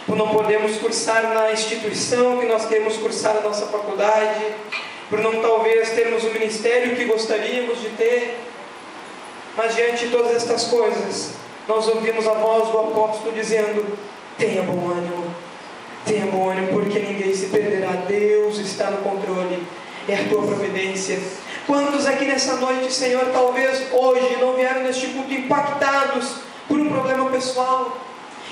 por não podermos cursar na instituição que nós queremos cursar a nossa faculdade, por não talvez termos o ministério que gostaríamos de ter. Mas diante de todas estas coisas, nós ouvimos a voz do apóstolo dizendo: tenha bom ânimo, porque ninguém se perderá, Deus está no controle, é a Tua providência. Quantos aqui nessa noite, Senhor, talvez hoje não vieram neste culto impactados por um problema pessoal,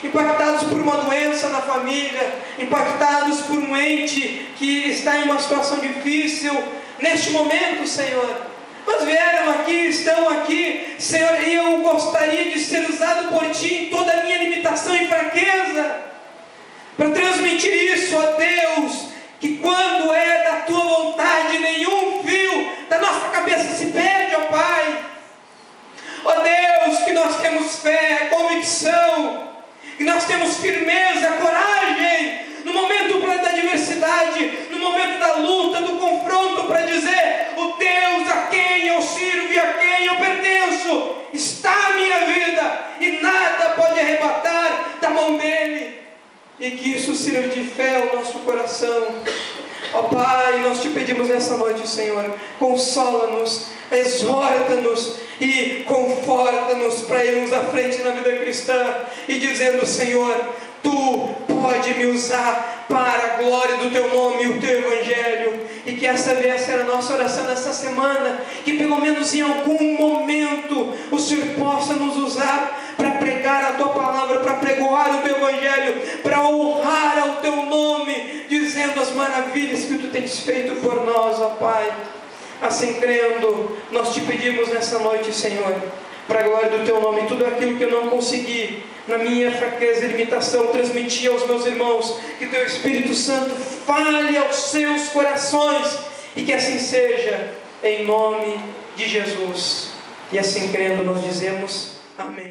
impactados por uma doença na família, impactados por um ente que está em uma situação difícil neste momento, Senhor, mas vieram aqui, estão aqui, Senhor, e eu gostaria de ser usado por Ti em toda a minha limitação e fraqueza, para transmitir isso, ó Deus, que quando é da Tua vontade, nenhum fio da nossa cabeça se perde, ó Pai. Ó Deus, que nós temos fé, convicção, que nós temos firmeza, coragem, no momento da adversidade, no momento da luta, do confronto, para dizer: o Deus a quem eu sirvo e a quem eu pertenço está a minha vida, e nada pode arrebatar da mão dEle. E que isso sirva de fé ao nosso coração. Ó Pai, nós Te pedimos nessa noite, Senhor, consola-nos, exorta-nos e conforta-nos para irmos à frente na vida cristã e dizendo: Senhor, Tu pode me usar para a glória do Teu nome e o Teu Evangelho. E que essa venha ser a nossa oração nessa semana, que pelo menos em algum momento o Senhor possa nos usar para pregar a Tua palavra, para pregoar o Teu Evangelho, para honrar ao Teu nome, dizendo as maravilhas que Tu tens feito por nós, ó Pai. Assim crendo, nós Te pedimos nessa noite, Senhor, para a glória do Teu nome, tudo aquilo que eu não consegui, na minha fraqueza e limitação, transmitir aos meus irmãos, que Teu Espírito Santo fale aos seus corações, e que assim seja, em nome de Jesus. E assim crendo, nós dizemos amém.